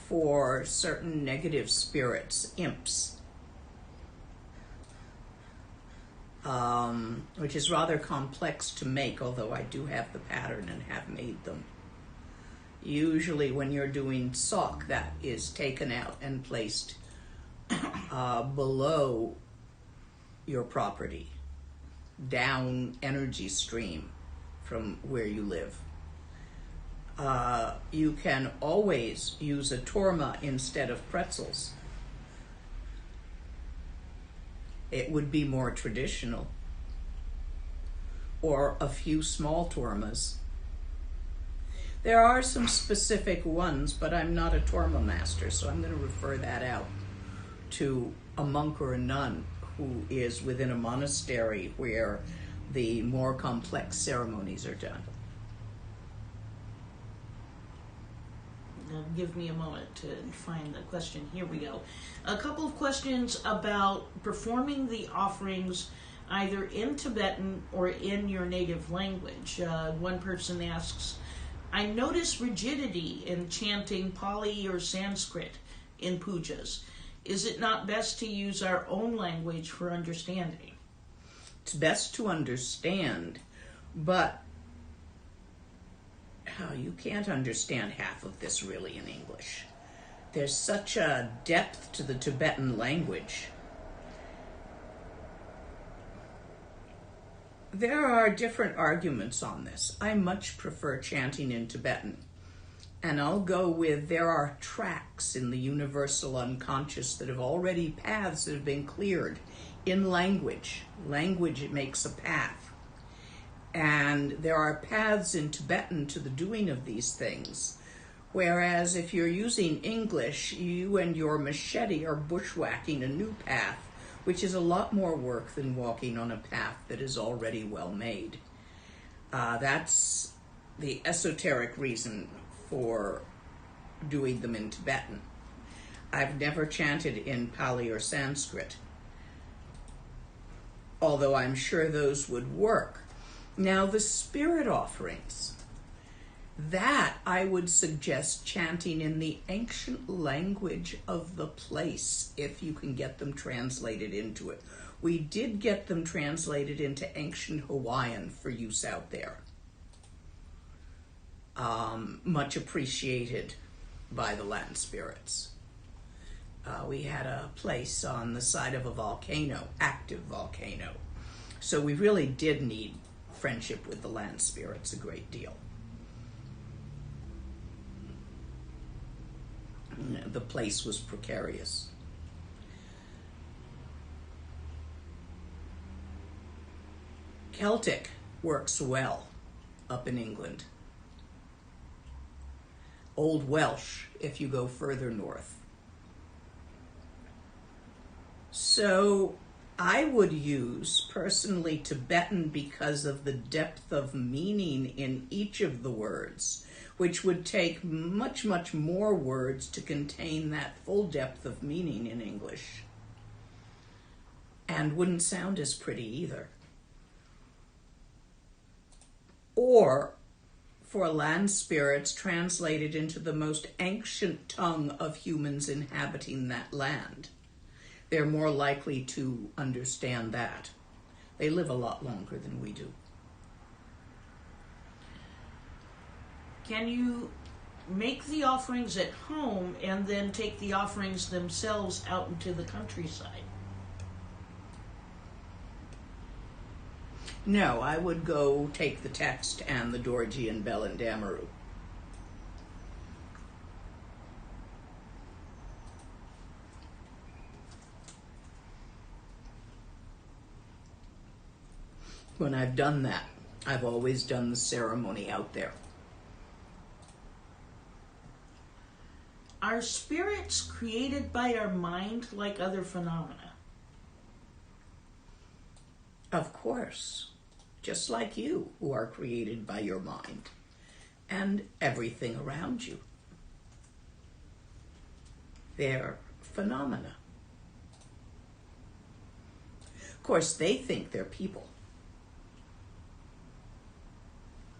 for certain negative spirits, imps, which is rather complex to make, although I do have the pattern and have made them. Usually when you're doing sok, that is taken out and placed below your property, down energy stream from where you live. You can always use a torma instead of pretzels. It would be more traditional. Or a few small tormas. There are some specific ones, but I'm not a torma master, so I'm going to refer that out to a monk or a nun who is within a monastery where the more complex ceremonies are done. Now, give me a moment to find the question. Here we go. A couple of questions about performing the offerings either in Tibetan or in your native language. One person asks, I notice rigidity in chanting Pali or Sanskrit in pujas. Is it not best to use our own language for understanding? It's best to understand, but you can't understand half of this really in English. There's such a depth to the Tibetan language. There are different arguments on this. I much prefer chanting in Tibetan. And I'll go with there are tracks in the universal unconscious that have already, paths that have been cleared in language. Language, it makes a path. And there are paths in Tibetan to the doing of these things. Whereas if you're using English, you and your machete are bushwhacking a new path, which is a lot more work than walking on a path that is already well made. That's the esoteric reason for doing them in Tibetan. I've never chanted in Pali or Sanskrit, although I'm sure those would work. Now, the spirit offerings, that I would suggest chanting in the ancient language of the place, if you can get them translated into it. We did get them translated into ancient Hawaiian for use out there. Much appreciated by the land spirits. We had a place on the side of a volcano, active volcano. So we really did need friendship with the land spirits a great deal. The place was precarious. Celtic works well up in England. Old Welsh, if you go further north. So I would use, personally, Tibetan because of the depth of meaning in each of the words, which would take much, much more words to contain that full depth of meaning in English. And wouldn't sound as pretty either. Or for land spirits translated into the most ancient tongue of humans inhabiting that land. They're more likely to understand that. They live a lot longer than we do. Can you make the offerings at home and then take the offerings themselves out into the countryside? No, I would go take the text and the Dorji and Bell and Damaru. When I've done that, I've always done the ceremony out there. Are spirits created by our mind like other phenomena? Of course. Just like you, who are created by your mind and everything around you. They're phenomena. Of course, they think they're people.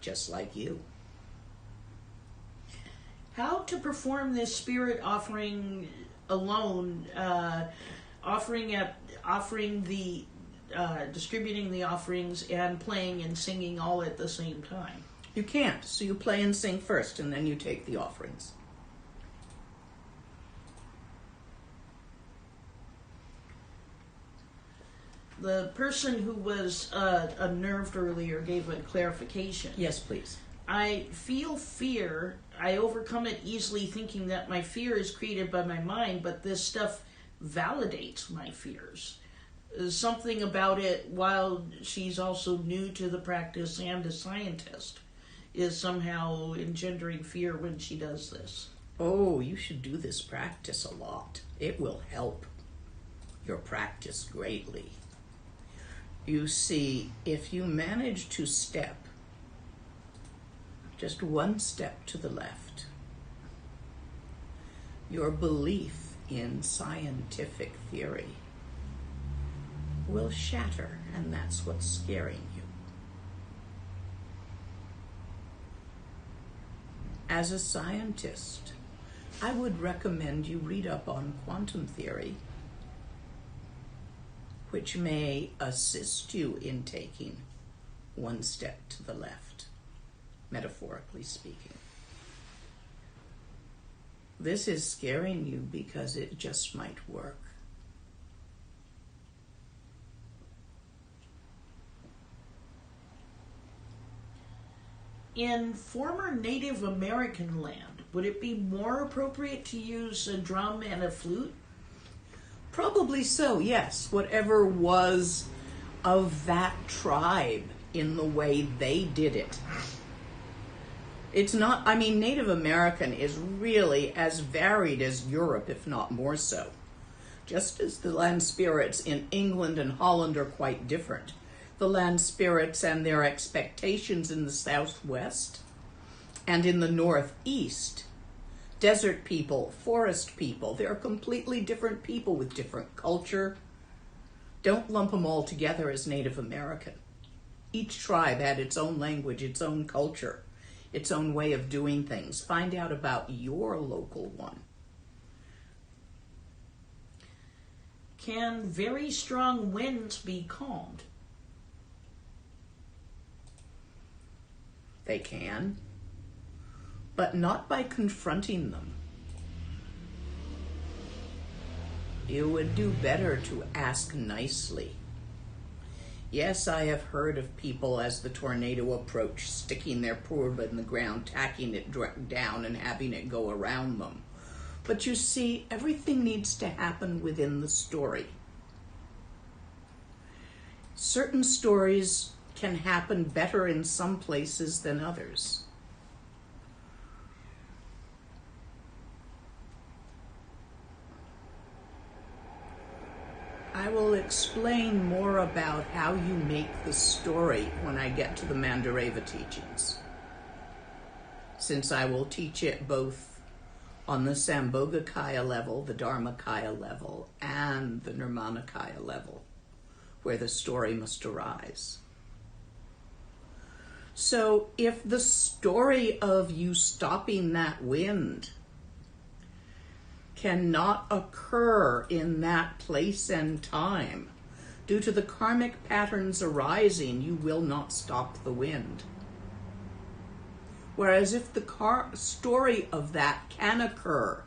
Just like you. How to perform this spirit offering alone, distributing the offerings and playing and singing all at the same time? You can't, so you play and sing first, and then you take the offerings. The person who was unnerved earlier gave a clarification. Yes, please. I feel fear. I overcome it easily thinking that my fear is created by my mind, but this stuff validates my fears. Something about it, while she's also new to the practice and a scientist, is somehow engendering fear when she does this. Oh, you should do this practice a lot. It will help your practice greatly. You see, if you manage to step just one step to the left, your belief in scientific theory will shatter, and that's what's scaring you. As a scientist, I would recommend you read up on quantum theory, which may assist you in taking one step to the left, metaphorically speaking. This is scaring you because it just might work. In former Native American land, would it be more appropriate to use a drum and a flute? Probably so, yes. Whatever was of that tribe in the way they did it. It's not, I mean, Native American is really as varied as Europe, if not more so. Just as the land spirits in England and Holland are quite different. The land spirits and their expectations in the southwest and in the northeast, desert people, forest people, they're completely different people with different culture. Don't lump them all together as Native American. Each tribe had its own language, its own culture, its own way of doing things. Find out about your local one. Can very strong winds be calmed? They can, but not by confronting them. You would do better to ask nicely. Yes, I have heard of people as the tornado approached, sticking their purva in the ground, tacking it down and having it go around them. But you see, everything needs to happen within the story. Certain stories can happen better in some places than others. I will explain more about how you make the story when I get to the Mandareva teachings, since I will teach it both on the Sambhogakaya level, the Dharmakaya level, and the Nirmanakaya level, where the story must arise. So if the story of you stopping that wind cannot occur in that place and time, due to the karmic patterns arising, you will not stop the wind. Whereas if the story of that can occur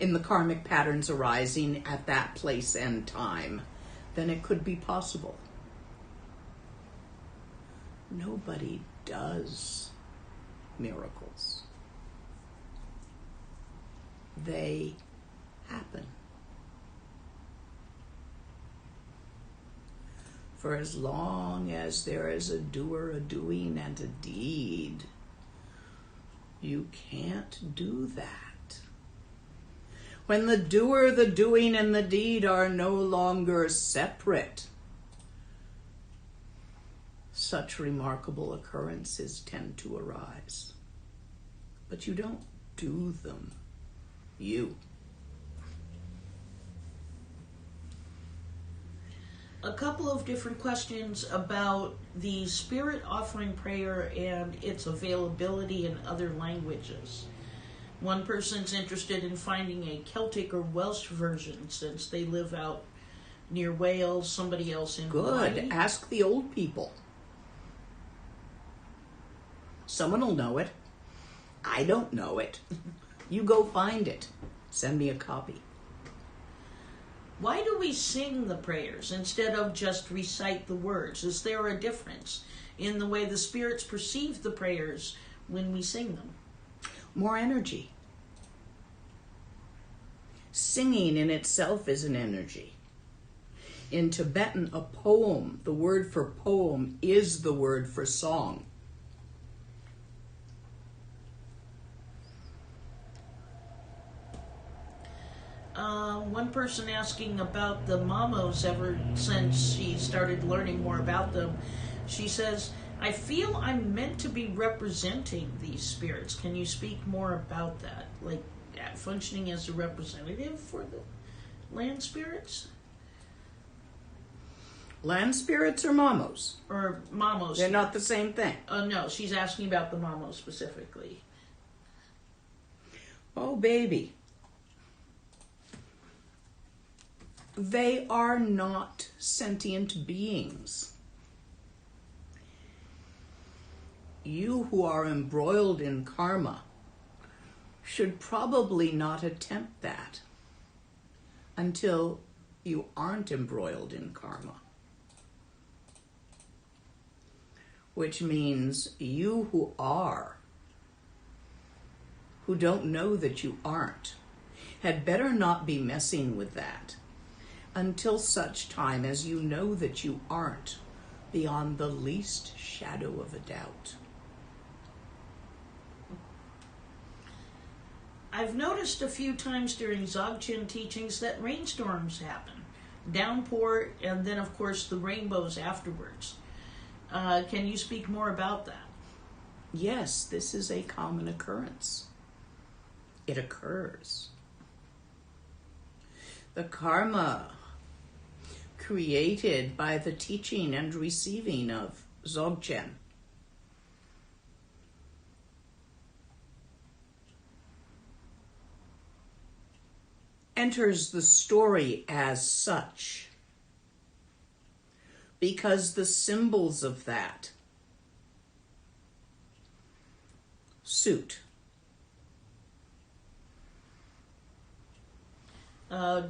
in the karmic patterns arising at that place and time, then it could be possible. Nobody does miracles. They happen. For as long as there is a doer, a doing, and a deed, you can't do that. When the doer, the doing, and the deed are no longer separate, such remarkable occurrences tend to arise. But you don't do them. You. A couple of different questions about the spirit offering prayer and its availability in other languages. One person's interested in finding a Celtic or Welsh version since they live out near Wales, somebody else in Hawaii. Good. Ask the old people. Someone will know it. I don't know it. You go find it. Send me a copy. Why do we sing the prayers instead of just recite the words? Is there a difference in the way the spirits perceive the prayers when we sing them? More energy. Singing in itself is an energy. In Tibetan, a poem, the word for poem is the word for song. One person asking about the mamos ever since she started learning more about them. She says, I feel I'm meant to be representing these spirits. Can you speak more about that? Like functioning as a representative for the land spirits? Land spirits or mamos? Or mamos? They're not the same thing. No, she's asking about the mamos specifically. Oh, baby. They are not sentient beings. You who are embroiled in karma should probably not attempt that until you aren't embroiled in karma. which means you who are, who don't know that you aren't, had better not be messing with that until such time as you know that you aren't beyond the least shadow of a doubt. I've noticed a few times during Dzogchen teachings that rainstorms happen. Downpour, and then of course the rainbows afterwards. Can you speak more about that? Yes, this is a common occurrence. It occurs. The karma created by the teaching and receiving of Dzogchen enters the story as such because the symbols of that suit.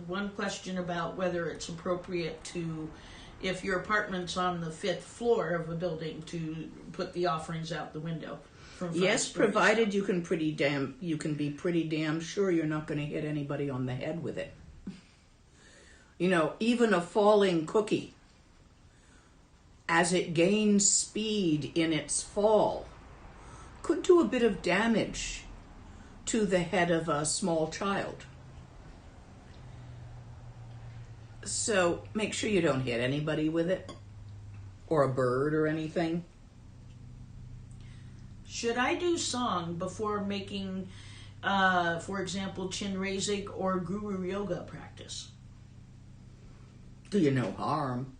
One question about whether it's appropriate to, if your apartment's on the 5th floor of a building, to put the offerings out the window. Yes, provided you can be pretty damn sure you're not going to hit anybody on the head with it. You know, even a falling cookie, as it gains speed in its fall, could do a bit of damage to the head of a small child. So make sure you don't hit anybody with it, or a bird or anything. Should I do song before making, for example, Chinrezig or Guru Yoga practice? Do you no harm?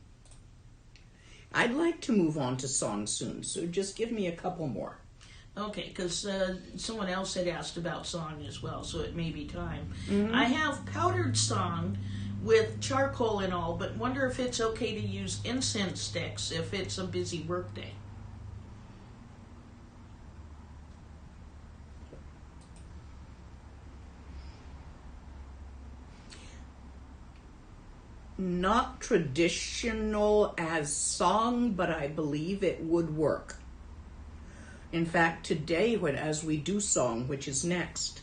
I'd like to move on to song soon, so just give me a couple more. Okay, because someone else had asked about song as well, so it may be time. Mm-hmm. I have powdered song with charcoal and all, but wonder if it's okay to use incense sticks if it's a busy work day. Not traditional as song, but I believe it would work. In fact, today, as we do song, which is next,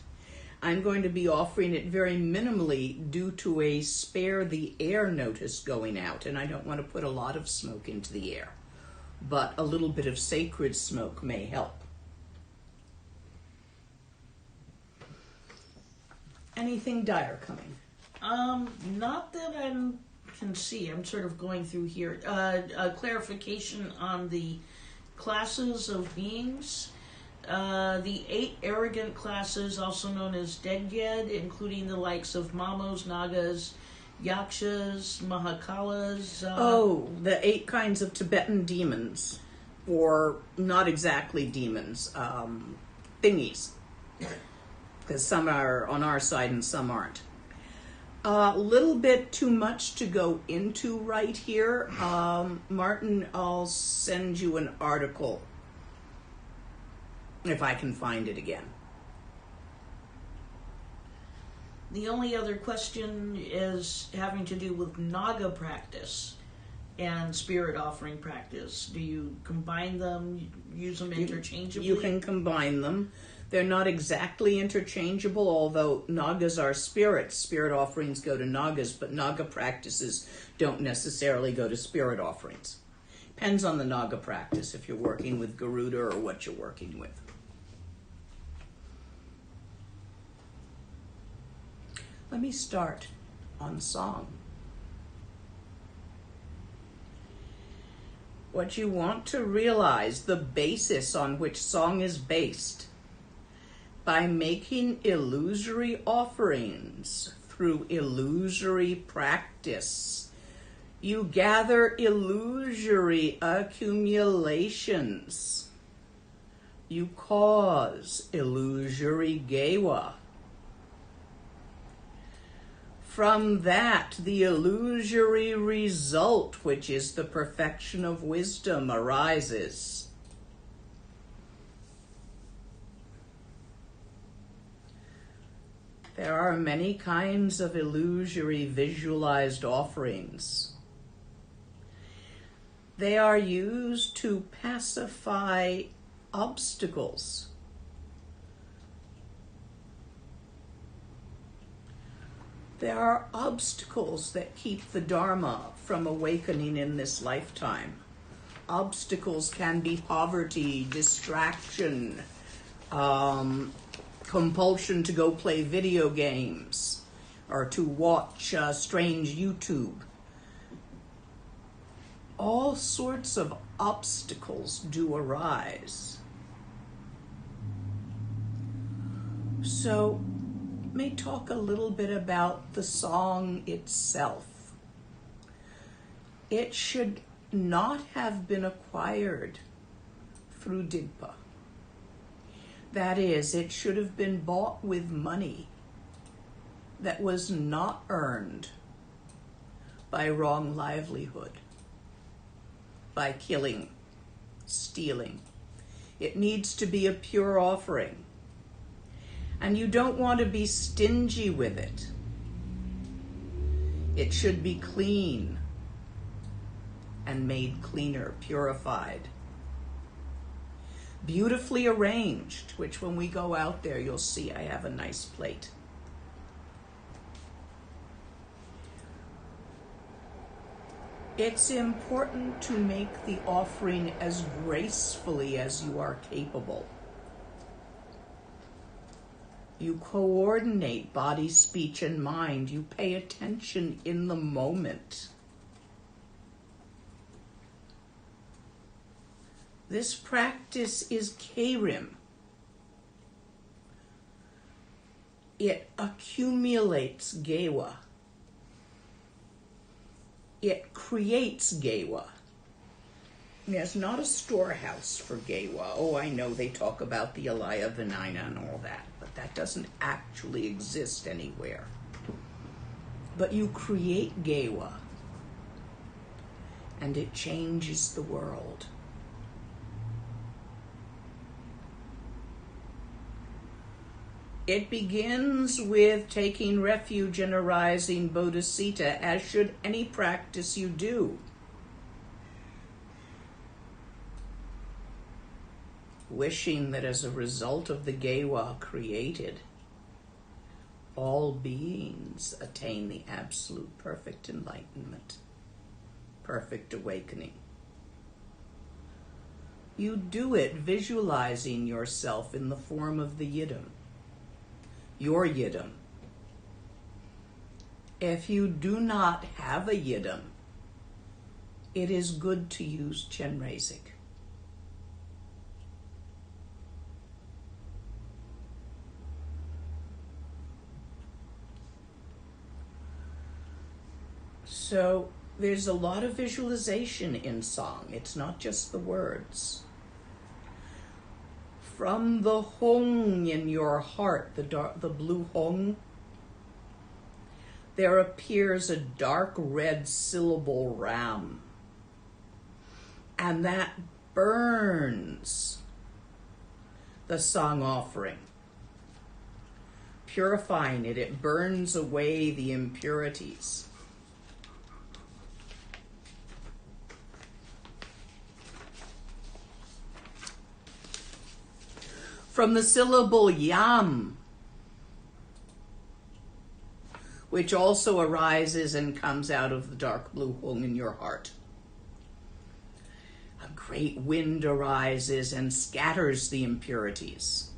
I'm going to be offering it very minimally due to a spare the air notice going out, and I don't want to put a lot of smoke into the air, but a little bit of sacred smoke may help. Anything dire coming? Not that I can see. I'm sort of going through here. A clarification on the classes of beings. The 8 arrogant classes, also known as Degyed, including the likes of Mamos, Nagas, Yakshas, Mahakalas. The 8 kinds of Tibetan demons. Or not exactly demons, thingies. Because some are on our side and some aren't. A little bit too much to go into right here. Martin, I'll send you an article if I can find it again. The only other question is having to do with Naga practice and spirit offering practice. Do you combine them, use them interchangeably? You can combine them. They're not exactly interchangeable, although Nagas are spirits. Spirit offerings go to Nagas, but Naga practices don't necessarily go to spirit offerings. Depends on the Naga practice, if you're working with Garuda or what you're working with. Let me start on song. What you want to realize, the basis on which song is based, by making illusory offerings through illusory practice, you gather illusory accumulations. You cause illusory gewa. From that, the illusory result, which is the perfection of wisdom, arises. There are many kinds of illusory visualized offerings. They are used to pacify obstacles. There are obstacles that keep the Dharma from awakening in this lifetime. Obstacles can be poverty, distraction, compulsion to go play video games, or to watch strange YouTube. All sorts of obstacles do arise. So, let me talk a little bit about the song itself. It should not have been acquired through Digpa. That is, it should have been bought with money that was not earned by wrong livelihood, by killing, stealing. It needs to be a pure offering. And you don't want to be stingy with it. It should be clean and made cleaner, purified. Beautifully arranged, which when we go out there, you'll see I have a nice plate. It's important to make the offering as gracefully as you are capable. You coordinate body, speech, and mind. You pay attention in the moment. This practice is Kerim. It accumulates Gewa. It creates Gewa. There's not a storehouse for Gewa. Oh, I know they talk about the Alaya Vinaya and all that, but that doesn't actually exist anywhere. But you create Gewa, and it changes the world. It begins with taking refuge in a rising bodhisattva, as should any practice you do. Wishing that as a result of the Gewa created, all beings attain the absolute perfect enlightenment, perfect awakening. You do it visualizing yourself in the form of the Yidam, your Yidam. If you do not have a Yidam, it is good to use Chenrezig. So there's a lot of visualization in song. It's not just the words. From the Hong in your heart, the blue Hong, there appears a dark red syllable Ram. And that burns the song offering. Purifying it, it burns away the impurities. From the syllable Yam, which also arises and comes out of the dark blue Hong in your heart. A great wind arises and scatters the impurities.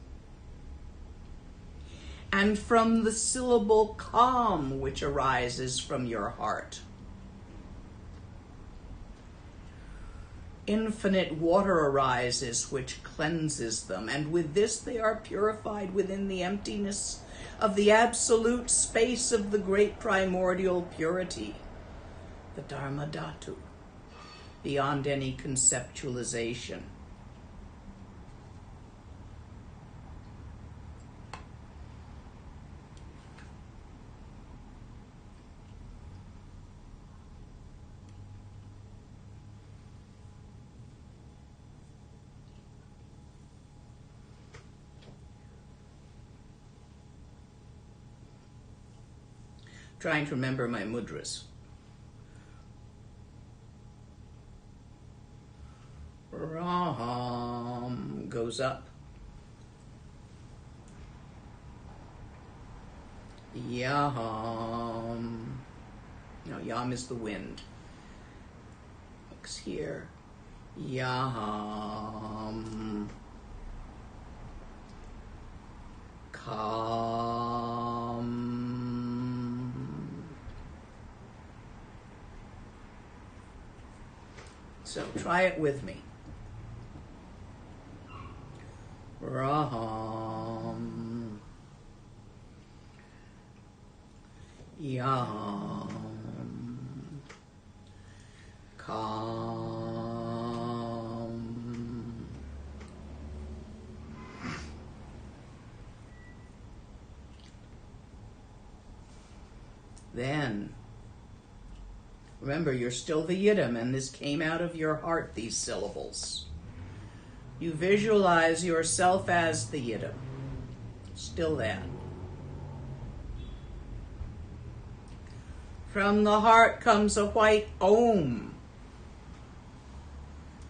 And from the syllable Calm, which arises from your heart, infinite water arises which cleanses them, and with this they are purified within the emptiness of the absolute space of the great primordial purity, the Dharma Dhatu, beyond any conceptualization. Trying to remember my mudras. goes up. Yam. No, yam is the wind. Looks here. Yam. Kam. So try it with me. Ram. Yam. Kam. Then, remember, you're still the yidam, and this came out of your heart, these syllables. You visualize yourself as the yidam. Still that. From the heart comes a white om,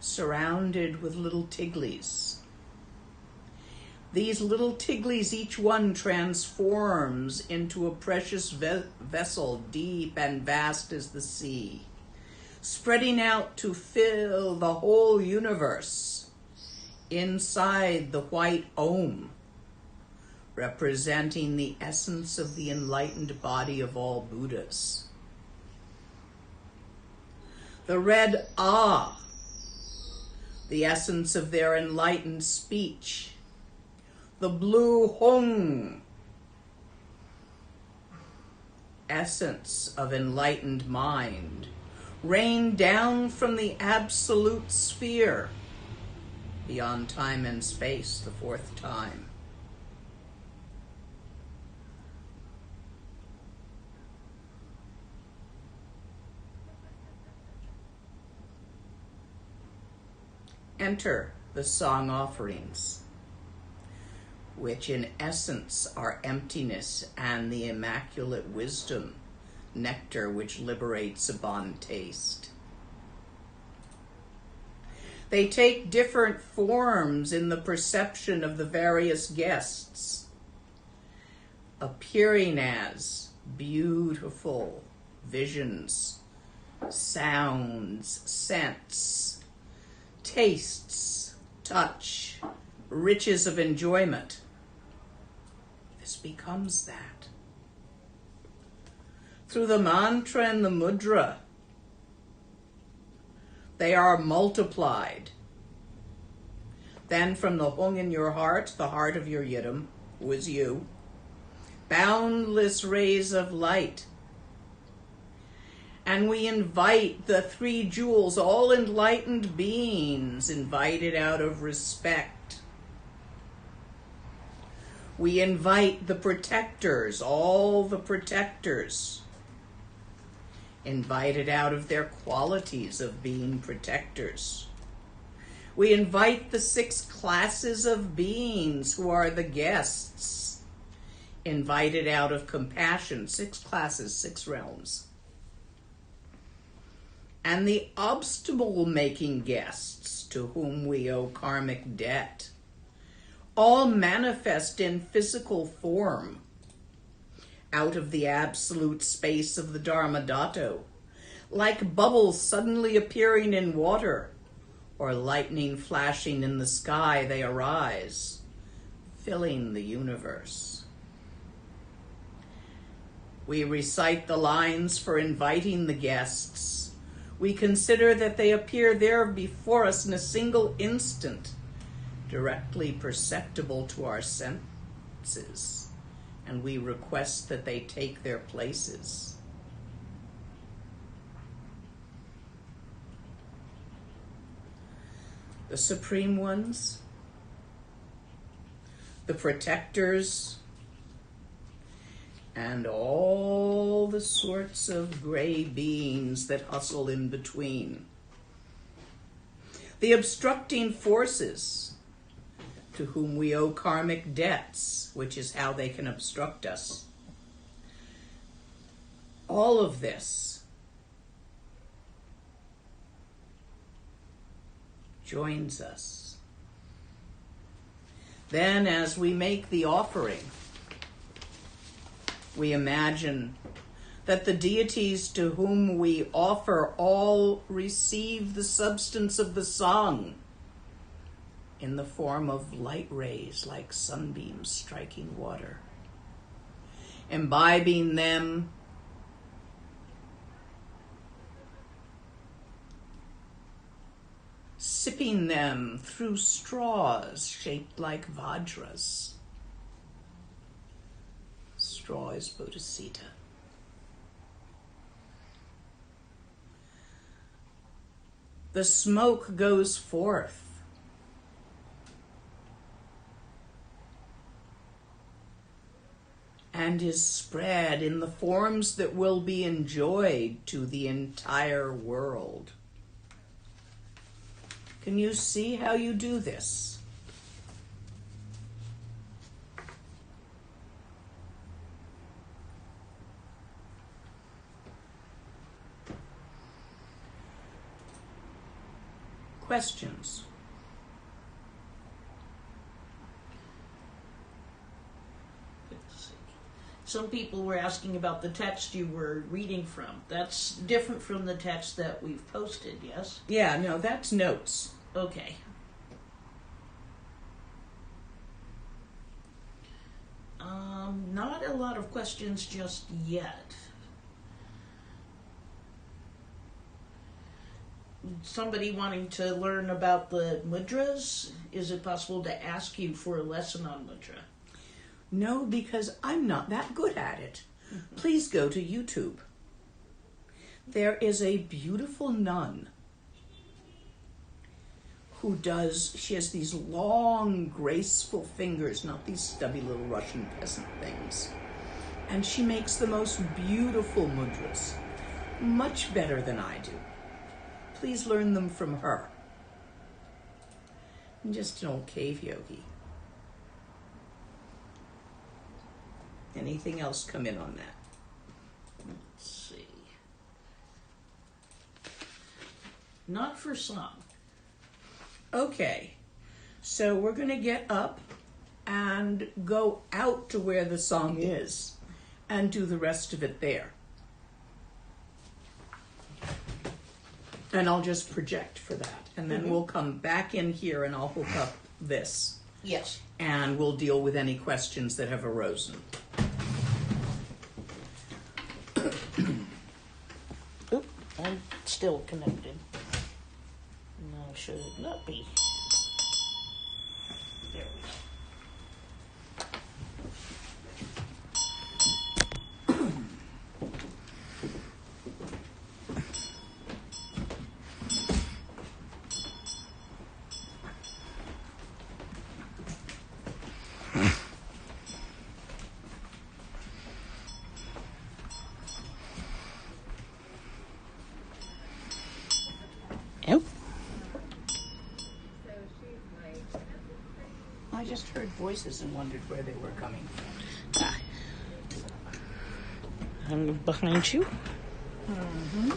surrounded with little tiglies. These little tiglies, each one transforms into a precious vessel, deep and vast as the sea, spreading out to fill the whole universe inside the white om, representing the essence of the enlightened body of all Buddhas. The red ah, the essence of their enlightened speech. The blue hong, essence of enlightened mind, rain down from the absolute sphere, beyond time and space, the fourth time. Enter the song offerings, which in essence are emptiness and the immaculate wisdom, nectar which liberates upon taste. They take different forms in the perception of the various guests, appearing as beautiful visions, sounds, scents, tastes, touch, riches of enjoyment. This becomes that. Through the mantra and the mudra, they are multiplied. Then from the hung in your heart, the heart of your yidam, who is you, boundless rays of light. And we invite the three jewels, all enlightened beings, invited out of respect. We invite the protectors, all the protectors, invited out of their qualities of being protectors. We invite the 6 classes of beings who are the guests, invited out of compassion, 6 classes, 6 realms. And the obstacle-making guests to whom we owe karmic debt, all manifest in physical form out of the absolute space of the Dharmadhatu, like bubbles suddenly appearing in water or lightning flashing in the sky, they arise, filling the universe. We recite the lines for inviting the guests. We consider that they appear there before us in a single instant, directly perceptible to our senses, and we request that they take their places. The Supreme Ones, the protectors, and all the sorts of gray beings that hustle in between. The obstructing forces to whom we owe karmic debts, which is how they can obstruct us. All of this joins us Then, as we make the offering, we imagine that the deities to whom we offer all receive the substance of the song in the form of light rays like sunbeams striking water, imbibing them sipping them through straws shaped like vajras. Straw is bodhisattva. The smoke goes forth, and is spread in the forms that will be enjoyed to the entire world. Can you see how you do this? Questions? Some people were asking about the text you were reading from. That's different from the text that we've posted, yes? Yeah, no, that's notes. Okay. Not a lot of questions just yet. Somebody wanting to learn about the mudras, is it possible to ask you for a lesson on mudra? No, because I'm not that good at it. Please go to YouTube. There is a beautiful nun who she has these long, graceful fingers, not these stubby little Russian peasant things. And she makes the most beautiful mudras, much better than I do. Please learn them from her. I'm just an old cave yogi. Anything else come in on that? Let's see. Not for some. Okay, so we're going to get up and go out to where the song is and do the rest of it there. And I'll just project for that. And then we'll come back in here and I'll hook up this. Yes. And we'll deal with any questions that have arisen. Oop, I'm still connected. No, should it not be? There we go. Yep. I just heard voices and wondered where they were coming from. Ah. I'm behind you. Mm-hmm.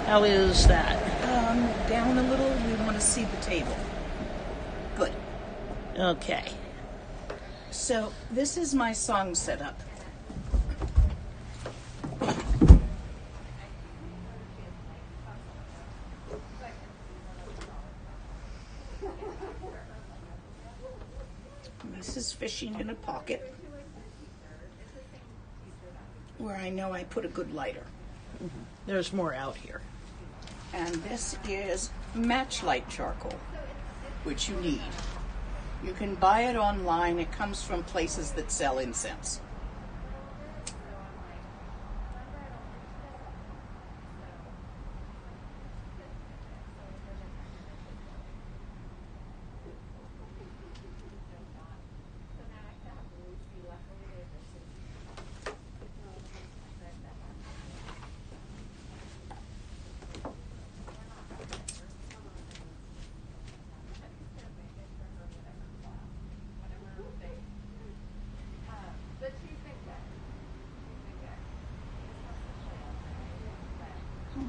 How is that? Down a little, we want to see the table. Good. Okay. So, this is my song setup. This is fishing in a pocket where I know I put a good lighter. There's more out here. And this is matchlight charcoal, which you need. You can buy it online. It comes from places that sell incense.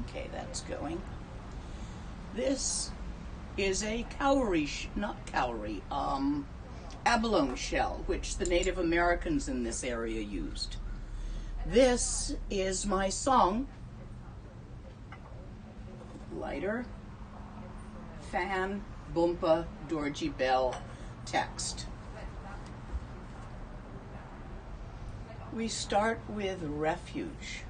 Okay, that's going. This is a abalone shell, which the Native Americans in this area used. This is my song. Lighter, fan, bumpa, dorji bell, text. We start with refuge.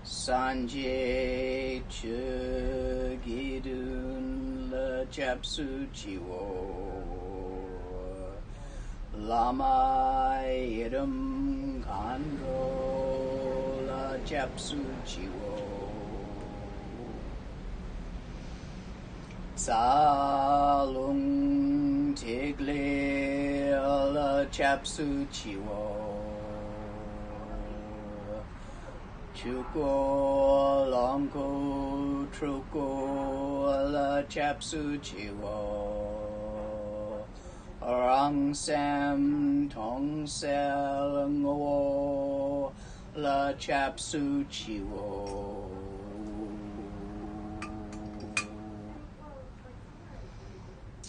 Sanje che gidun la japsu chiwo Lama Idam Kandro La Japsu Chiwo Tsalung Tigle La Japsu Chiwo Chuko Longko Truko La Japsu Chiwo Rang Sam Tong Sel Ngo La Chapsu Chiwo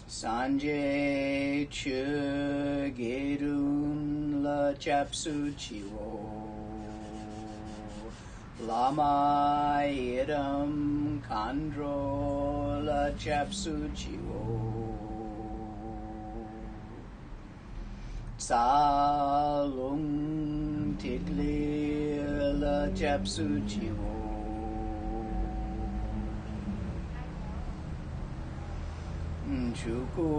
Sanje Che Gerun La Chapsu Chiwo Lama Idam Kandro La Chapsu Chiwo Salung Tigli La Japsu Chiwo Chuku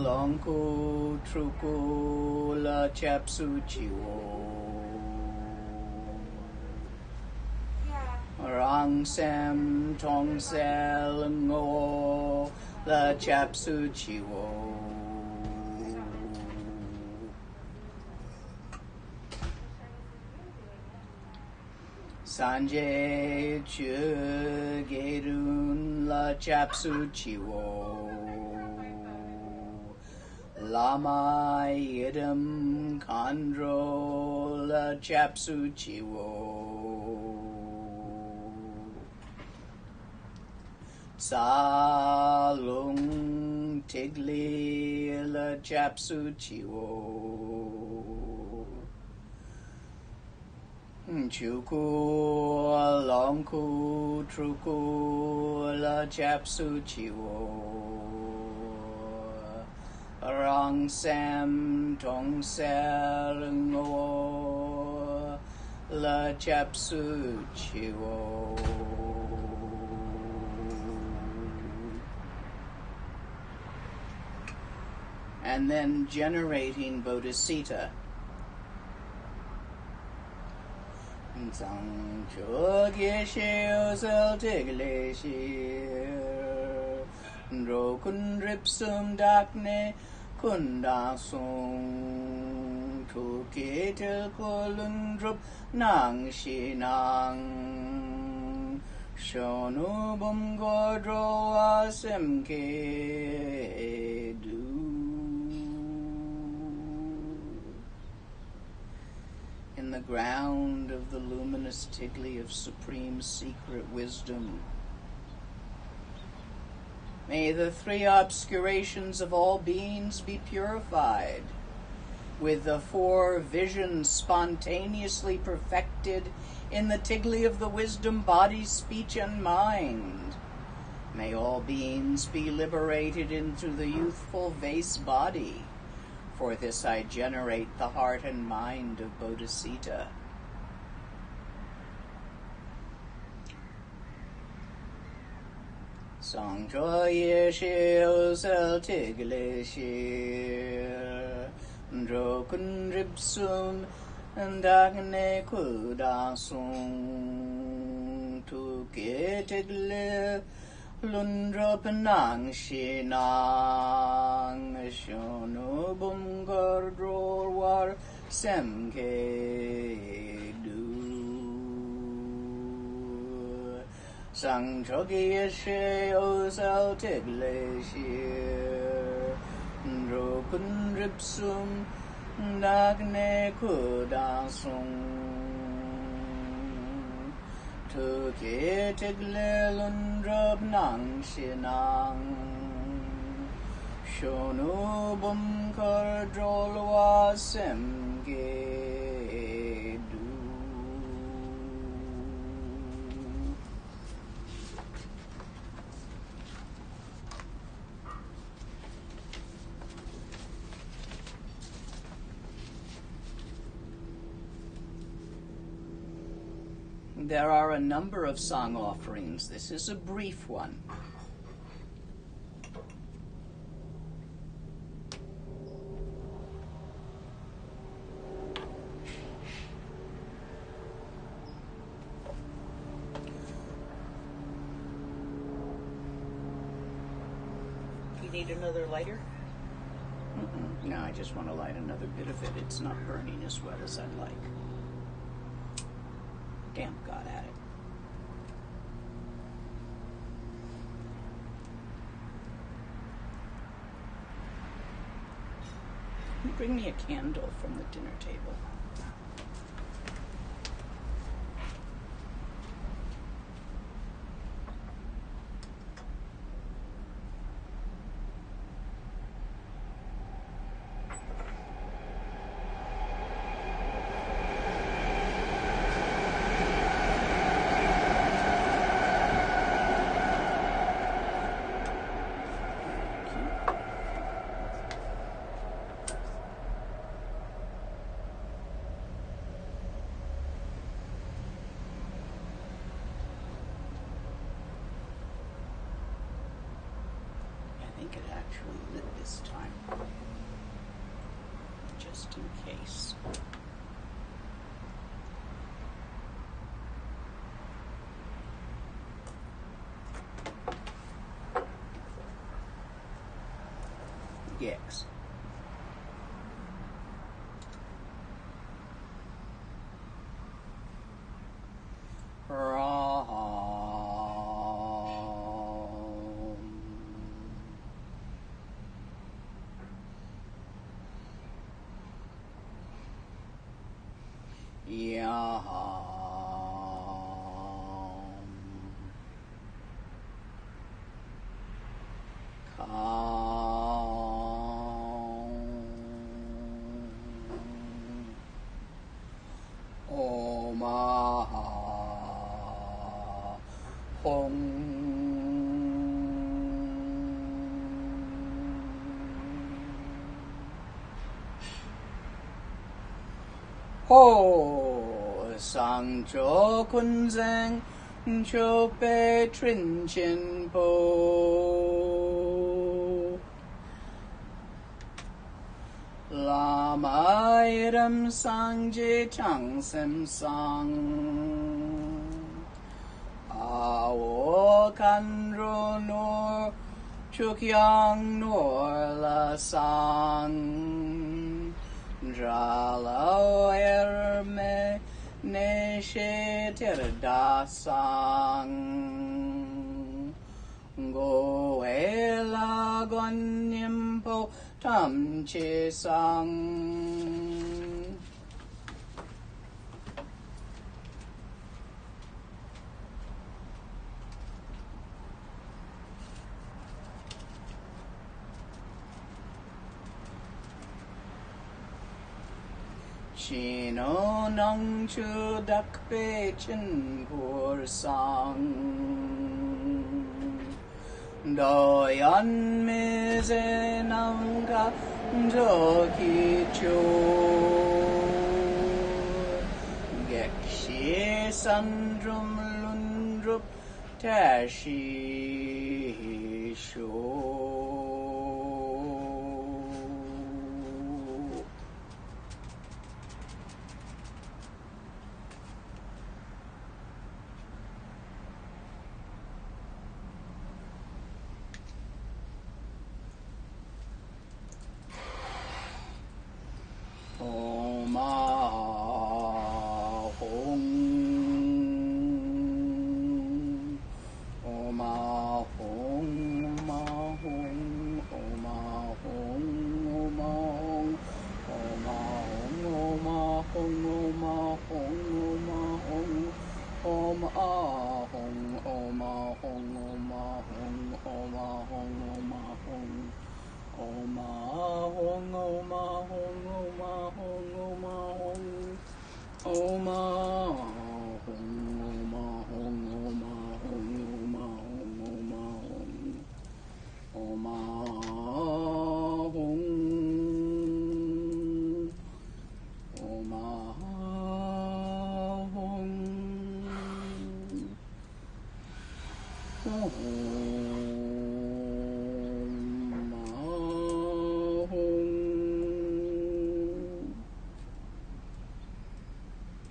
Longku Truku La Japsu Chiwo Rang Sam Tong Sel Ngo La Japsu Chiwo Sanje Che Gerun La Chapsu Chiwo Lama Idam Kandro La Chapsu Chiwo Salung Tigli La Chapsu Chiwo Chuku Longku Truku La Japsu Chiwo Rang Sam Tong Sel Ngo La Japsu Chiwo And then generating bodhisattva. Zang cho ge she zel tigle she ro kun rip sum dak ne kun da sung tu ke tel ko lun drup nang shi nang shonu bum go dro a sem ke du. In the ground of the luminous tigli of supreme secret wisdom, may the three obscurations of all beings be purified, with the four visions spontaneously perfected in the tigli of the wisdom body, speech, and mind. May all beings be liberated into the youthful Vase body. For this I generate the heart and mind of Bodhisattva. Sangcho ye shil sel tigle shir Dro kun ripsum dagne kudasung Tu ke tigle Lundra penang shinang shono bumgar dror war semke du Sang chogi she o sao tigle shir Dropun ripsum Nagne kudansung Tuki tigle lundrob nang shinang Shonu bum kar drolwa semge du. There are a number of song offerings. This is a brief one. You need another lighter? No, I just want to light another bit of it. It's not burning as well as I'd like. Damn, got at it. Bring me a candle from the dinner table. I think it actually lit this time, just in case. Yes. Ho sang cho kun zang cho pe trin chen po Lama iram sang je chang sem sang Awo kan ro nor chuk yang nor la sang Dralo erme ne she ter da sang Go e la gon nimpo tam che sang Chino nang chu dak pe chen pur sang Do yan me ze nam ka jo ki chu Gek shi san drum lun drup ta shi shu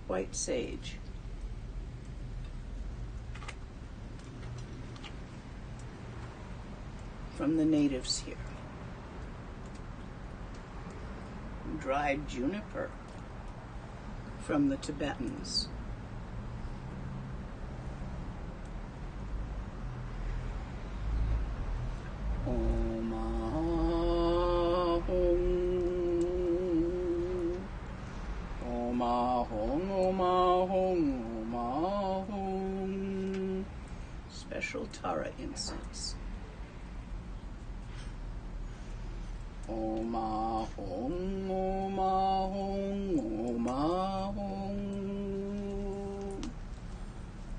White sage. From the natives here. Dried juniper from the Tibetans. Special Tara incense. Om Ahom, Om Ahom, Om Ahom,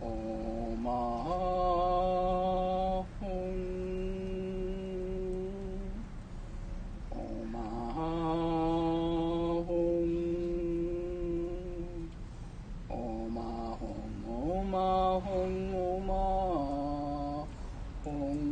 Om Ahom, Om Ahom, Om Ahom, Om Ahom, Om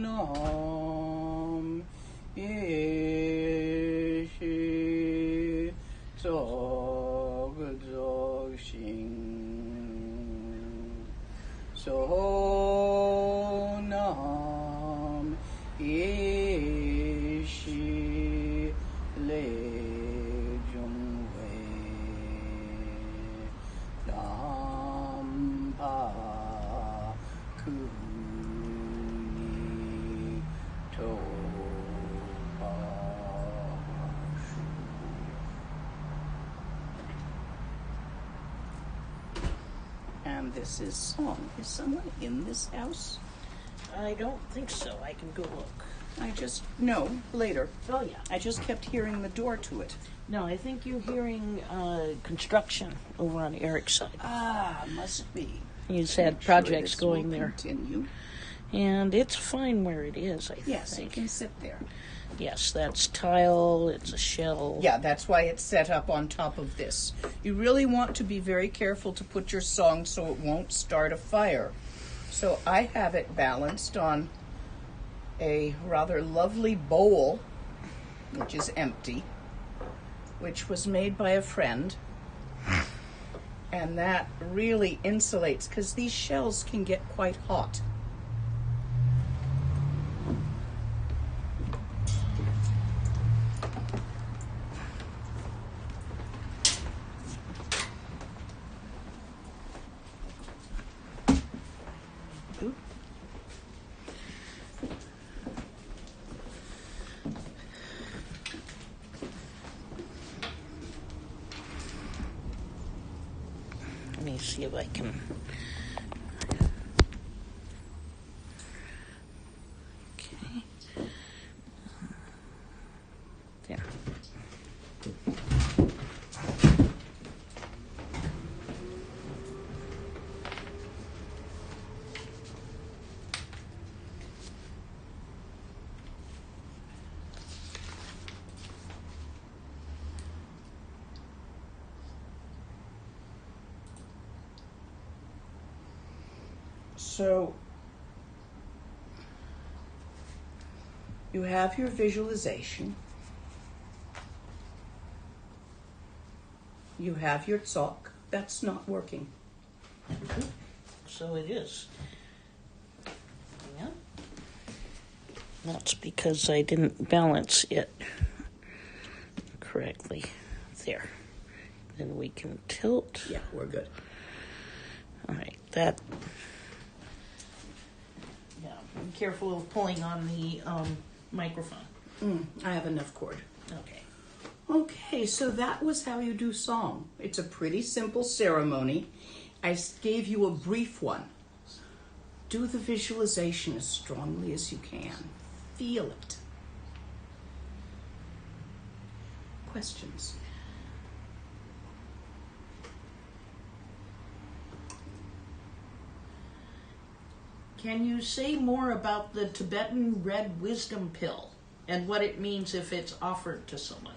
Sonam Yeshi Zog Zog Shing Sonam Yeshi Le Jung Wei Lam Pa And this is song. Is someone in this house? I don't think so. I can go look. No, later. Oh, yeah. I just kept hearing the door to it. No, I think you're hearing construction over on Eric's side. Ah, must be. He's had projects going there. Continue. And it's fine where it is, I Yes, think. it can sit there. Yes, that's tile, it's a shell. Yeah, that's why it's set up on top of this. You really want to be very careful to put your song so it won't start a fire. So I have it balanced on a rather lovely bowl, which is empty, which was made by a friend. And that really insulates, because these shells can get quite hot. Let me see if I can. Okay. There. So you have your visualization. You have your tsok. That's not working. So it is. Yeah. That's because I didn't balance it correctly. There. Then we can tilt. Yeah, we're good. All right, that. Yeah, be careful of pulling on the microphone. I have enough cord. Okay. Okay, so that was how you do song. It's a pretty simple ceremony. I gave you a brief one. Do the visualization as strongly as you can. Feel it. Questions? Can you say more about the Tibetan red wisdom pill and what it means if it's offered to someone?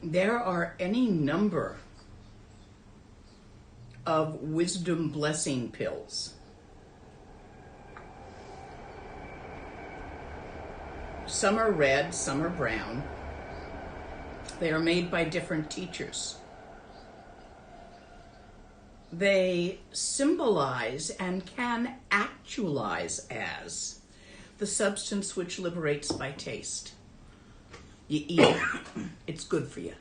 There are any number of wisdom blessing pills. Some are red, some are brown. They are made by different teachers. They symbolize and can actualize as the substance which liberates by taste. You eat it, it's good for you.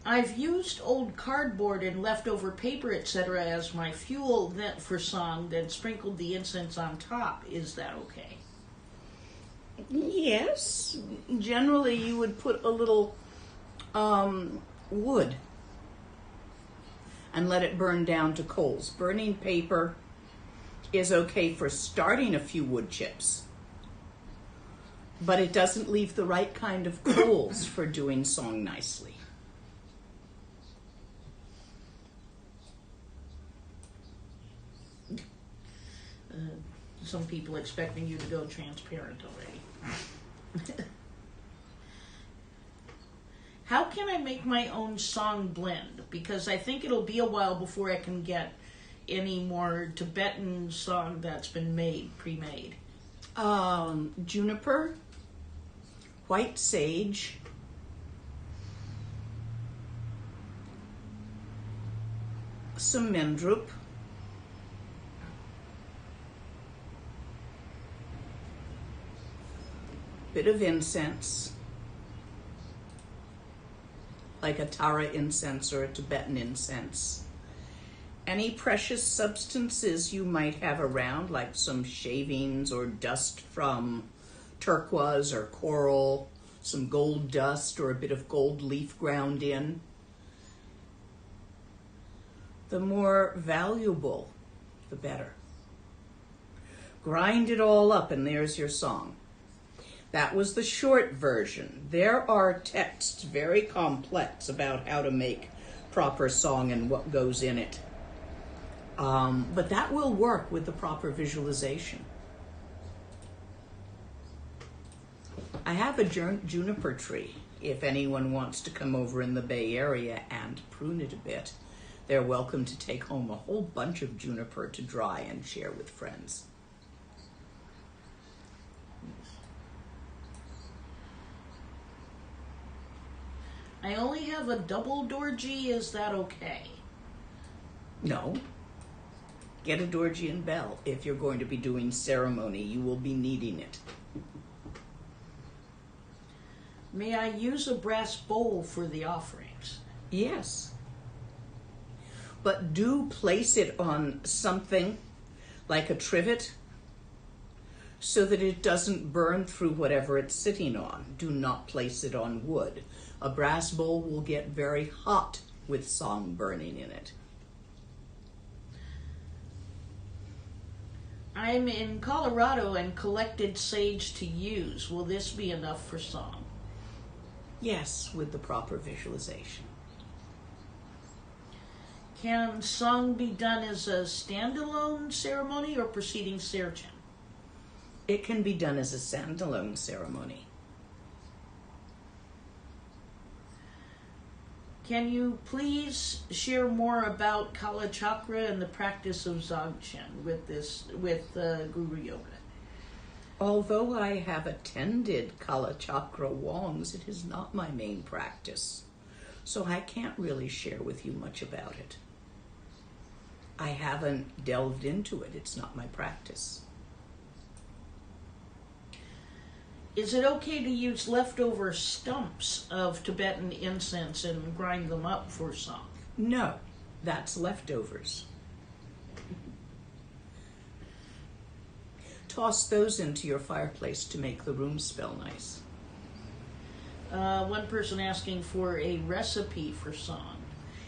I've used old cardboard and leftover paper, etc., as my fuel for song, then sprinkled the incense on top. Is that okay? Yes. Generally, you would put a little wood and let it burn down to coals. Burning paper is okay for starting a few wood chips, but it doesn't leave the right kind of coals for doing song nicely. Some people expecting you to go transparent already. How can I make my own song blend? Because I think it'll be a while before I can get any more Tibetan song that's been made, pre-made. Juniper, white sage, some mendrup, bit of incense, like a Tara incense or a Tibetan incense. Any precious substances you might have around, like some shavings or dust from turquoise or coral, some gold dust or a bit of gold leaf ground in. The more valuable, the better. Grind it all up and there's your song. That was the short version. There are texts very complex about how to make proper song and what goes in it. But that will work with the proper visualization. I have a juniper tree. If anyone wants to come over in the Bay Area and prune it a bit, they're welcome to take home a whole bunch of juniper to dry and share with friends. I only have a double dorji. Is that okay? No. Get a dorji and bell. If you're going to be doing ceremony, you will be needing it. May I use a brass bowl for the offerings? Yes. But do place it on something like a trivet so that it doesn't burn through whatever it's sitting on. Do not place it on wood. A brass bowl will get very hot with song burning in it. I'm in Colorado and collected sage to use. Will this be enough for song? Yes, with the proper visualization. Can song be done as a standalone ceremony or preceding Serchen? It can be done as a standalone ceremony. Can you please share more about Kala Chakra and the practice of Dzogchen with Guru Yoga? Although I have attended Kala Chakra Wongs, it is not my main practice. So I can't really share with you much about it. I haven't delved into it. It's not my practice. Is it okay to use leftover stumps of Tibetan incense and grind them up for song? No, that's leftovers. Toss those into your fireplace to make the room smell nice. One person asking for a recipe for song,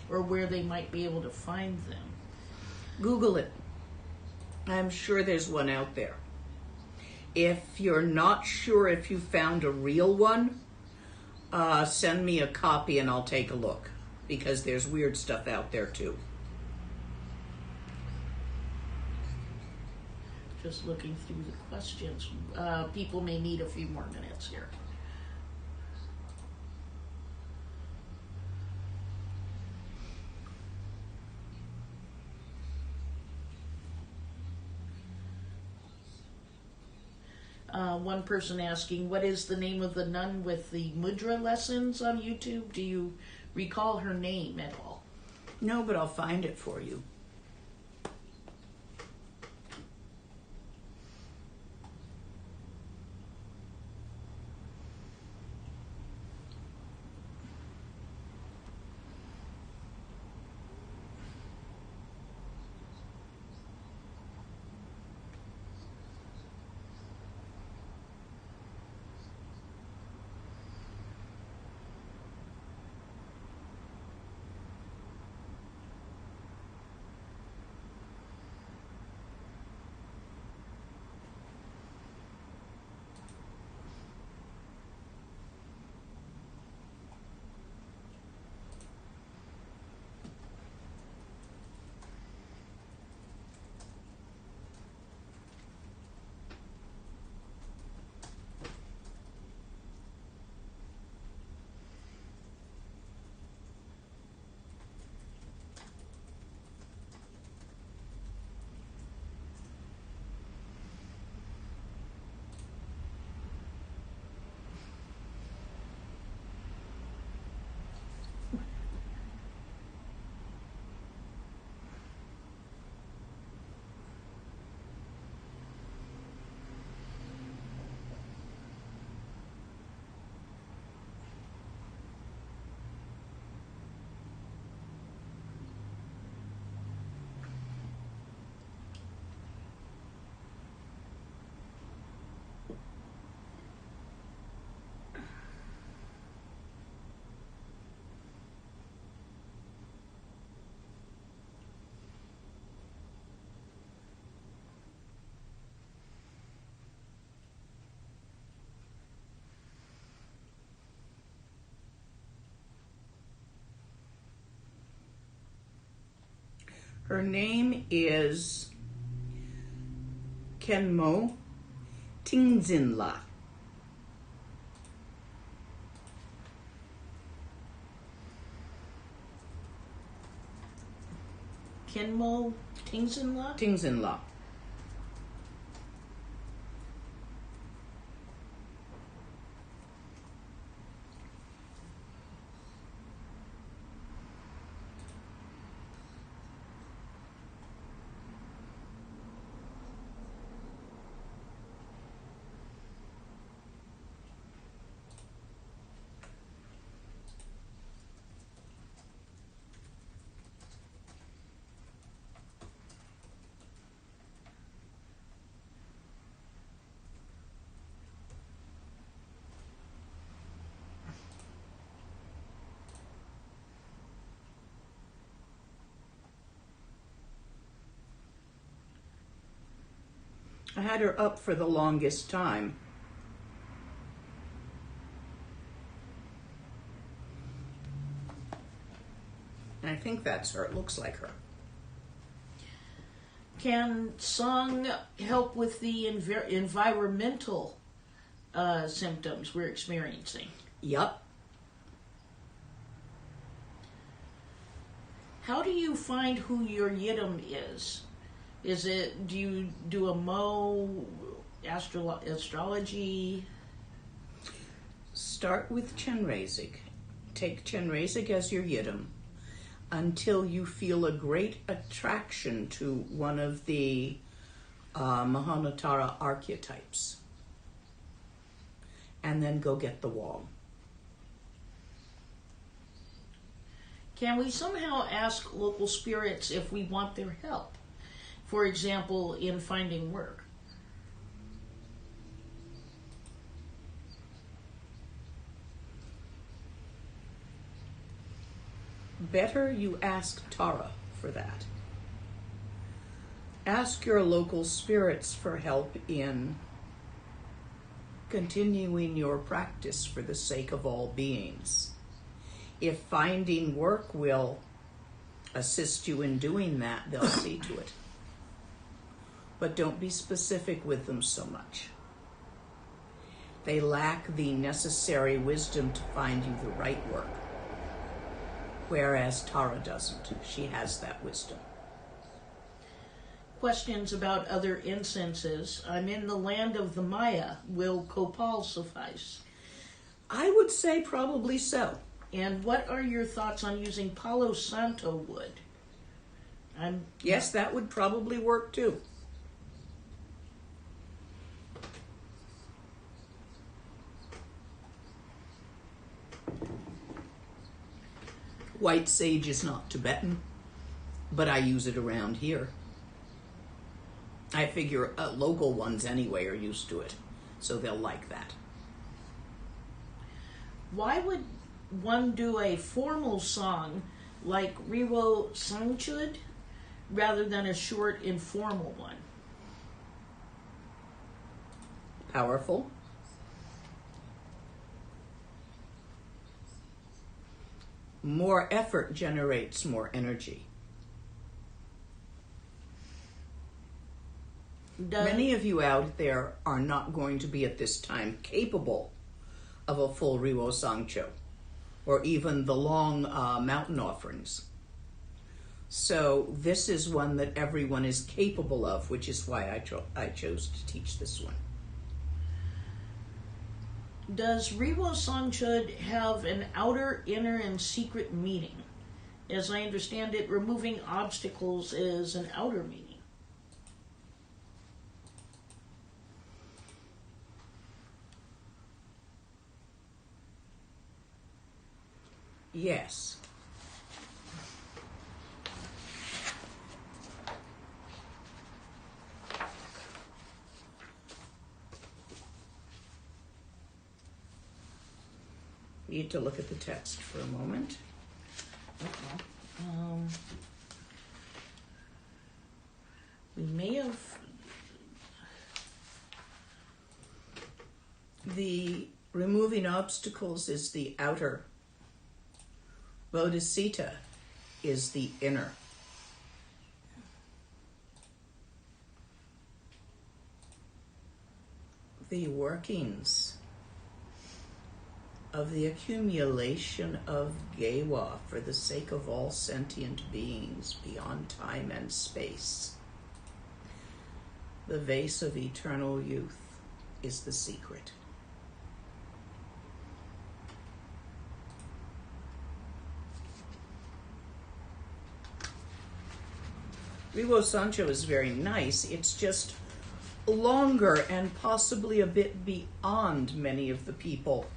or where they might be able to find them. Google it. I'm sure there's one out there. If you're not sure if you found a real one, send me a copy and I'll take a look, because there's weird stuff out there too. Just looking through the questions. People may need a few more minutes here. One person asking, what is the name of the nun with the mudra lessons on YouTube? Do you recall her name at all? No, but I'll find it for you. Her name is Kenmo Tingzinla. Kenmo Tingzinla? Tingzinla. I had her up for the longest time. And I think that's her. It looks like her. Can song help with the environmental symptoms we're experiencing? Yup. How do you find who your yidam is? Do you do a astrology? Start with Chenrezig. Take Chenrezig as your yidam until you feel a great attraction to one of the Mahanatara archetypes. And then go get the wall. Can we somehow ask local spirits if we want their help? For example, in finding work? Better you ask Tara for that. Ask your local spirits for help in continuing your practice for the sake of all beings. If finding work will assist you in doing that, they'll see to it. But don't be specific with them so much. They lack the necessary wisdom to find you the right work. Whereas Tara doesn't. She has that wisdom. Questions about other incenses. I'm in the land of the Maya. Will copal suffice? I would say probably so. And what are your thoughts on using Palo Santo wood? Yes, that would probably work too. White sage is not Tibetan, but I use it around here. I figure local ones anyway are used to it, so they'll like that. Why would one do a formal song like Riwo Sangchud rather than a short informal one? Powerful. More effort generates more energy. Many of you out there are not going to be at this time capable of a full Riwo Sangcho or even the long mountain offerings. So this is one that everyone is capable of, which is why I chose to teach this one. Does Riwo Sangchud have an outer, inner, and secret meaning? As I understand it, removing obstacles is an outer meaning. Yes. Need to look at the text for a moment. We may have... The removing obstacles is the outer. Bodhisattva is the inner. The workings of the accumulation of Gewa for the sake of all sentient beings beyond time and space. The vase of eternal youth is the secret. Riwo Sancho is very nice. It's just longer and possibly a bit beyond many of the people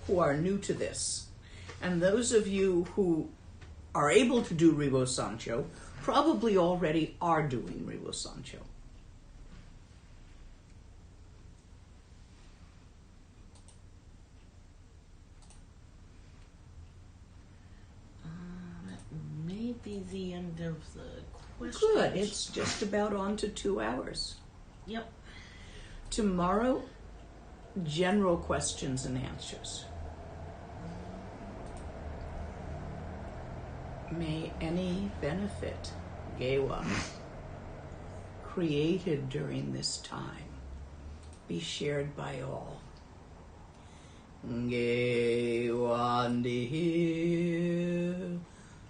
who are new to this. And those of you who are able to do Riwo Sancho probably already are doing Riwo Sancho. That may be the end of the questions. Good. It's just about on to 2 hours. Yep. Tomorrow, general questions and answers. May any benefit, Gewa, created during this time be shared by all. Gewa Ndir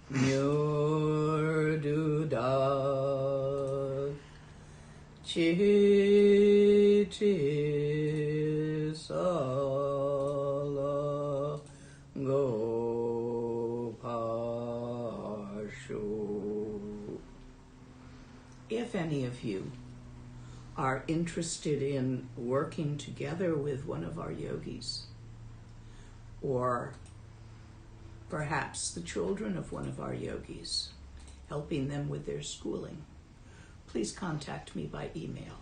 Myo if any of you are interested in working together with one of our yogis, or perhaps the children of one of our yogis, helping them with their schooling, please contact me by email.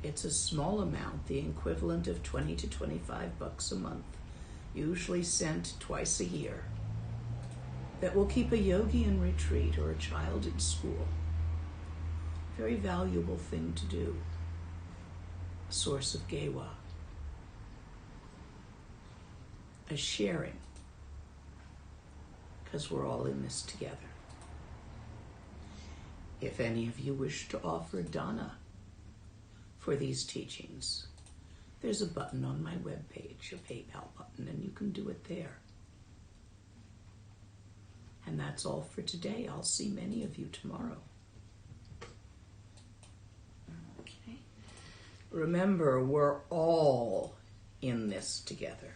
It's a small amount, the equivalent of $20 to $25 a month, usually sent twice a year, that will keep a yogi in retreat or a child in school. Very valuable thing to do. A source of gewa. A sharing. Because we're all in this together. If any of you wish to offer dana for these teachings, there's a button on my webpage, a PayPal button, and you can do it there. And that's all for today. I'll see many of you tomorrow. Okay. Remember, we're all in this together.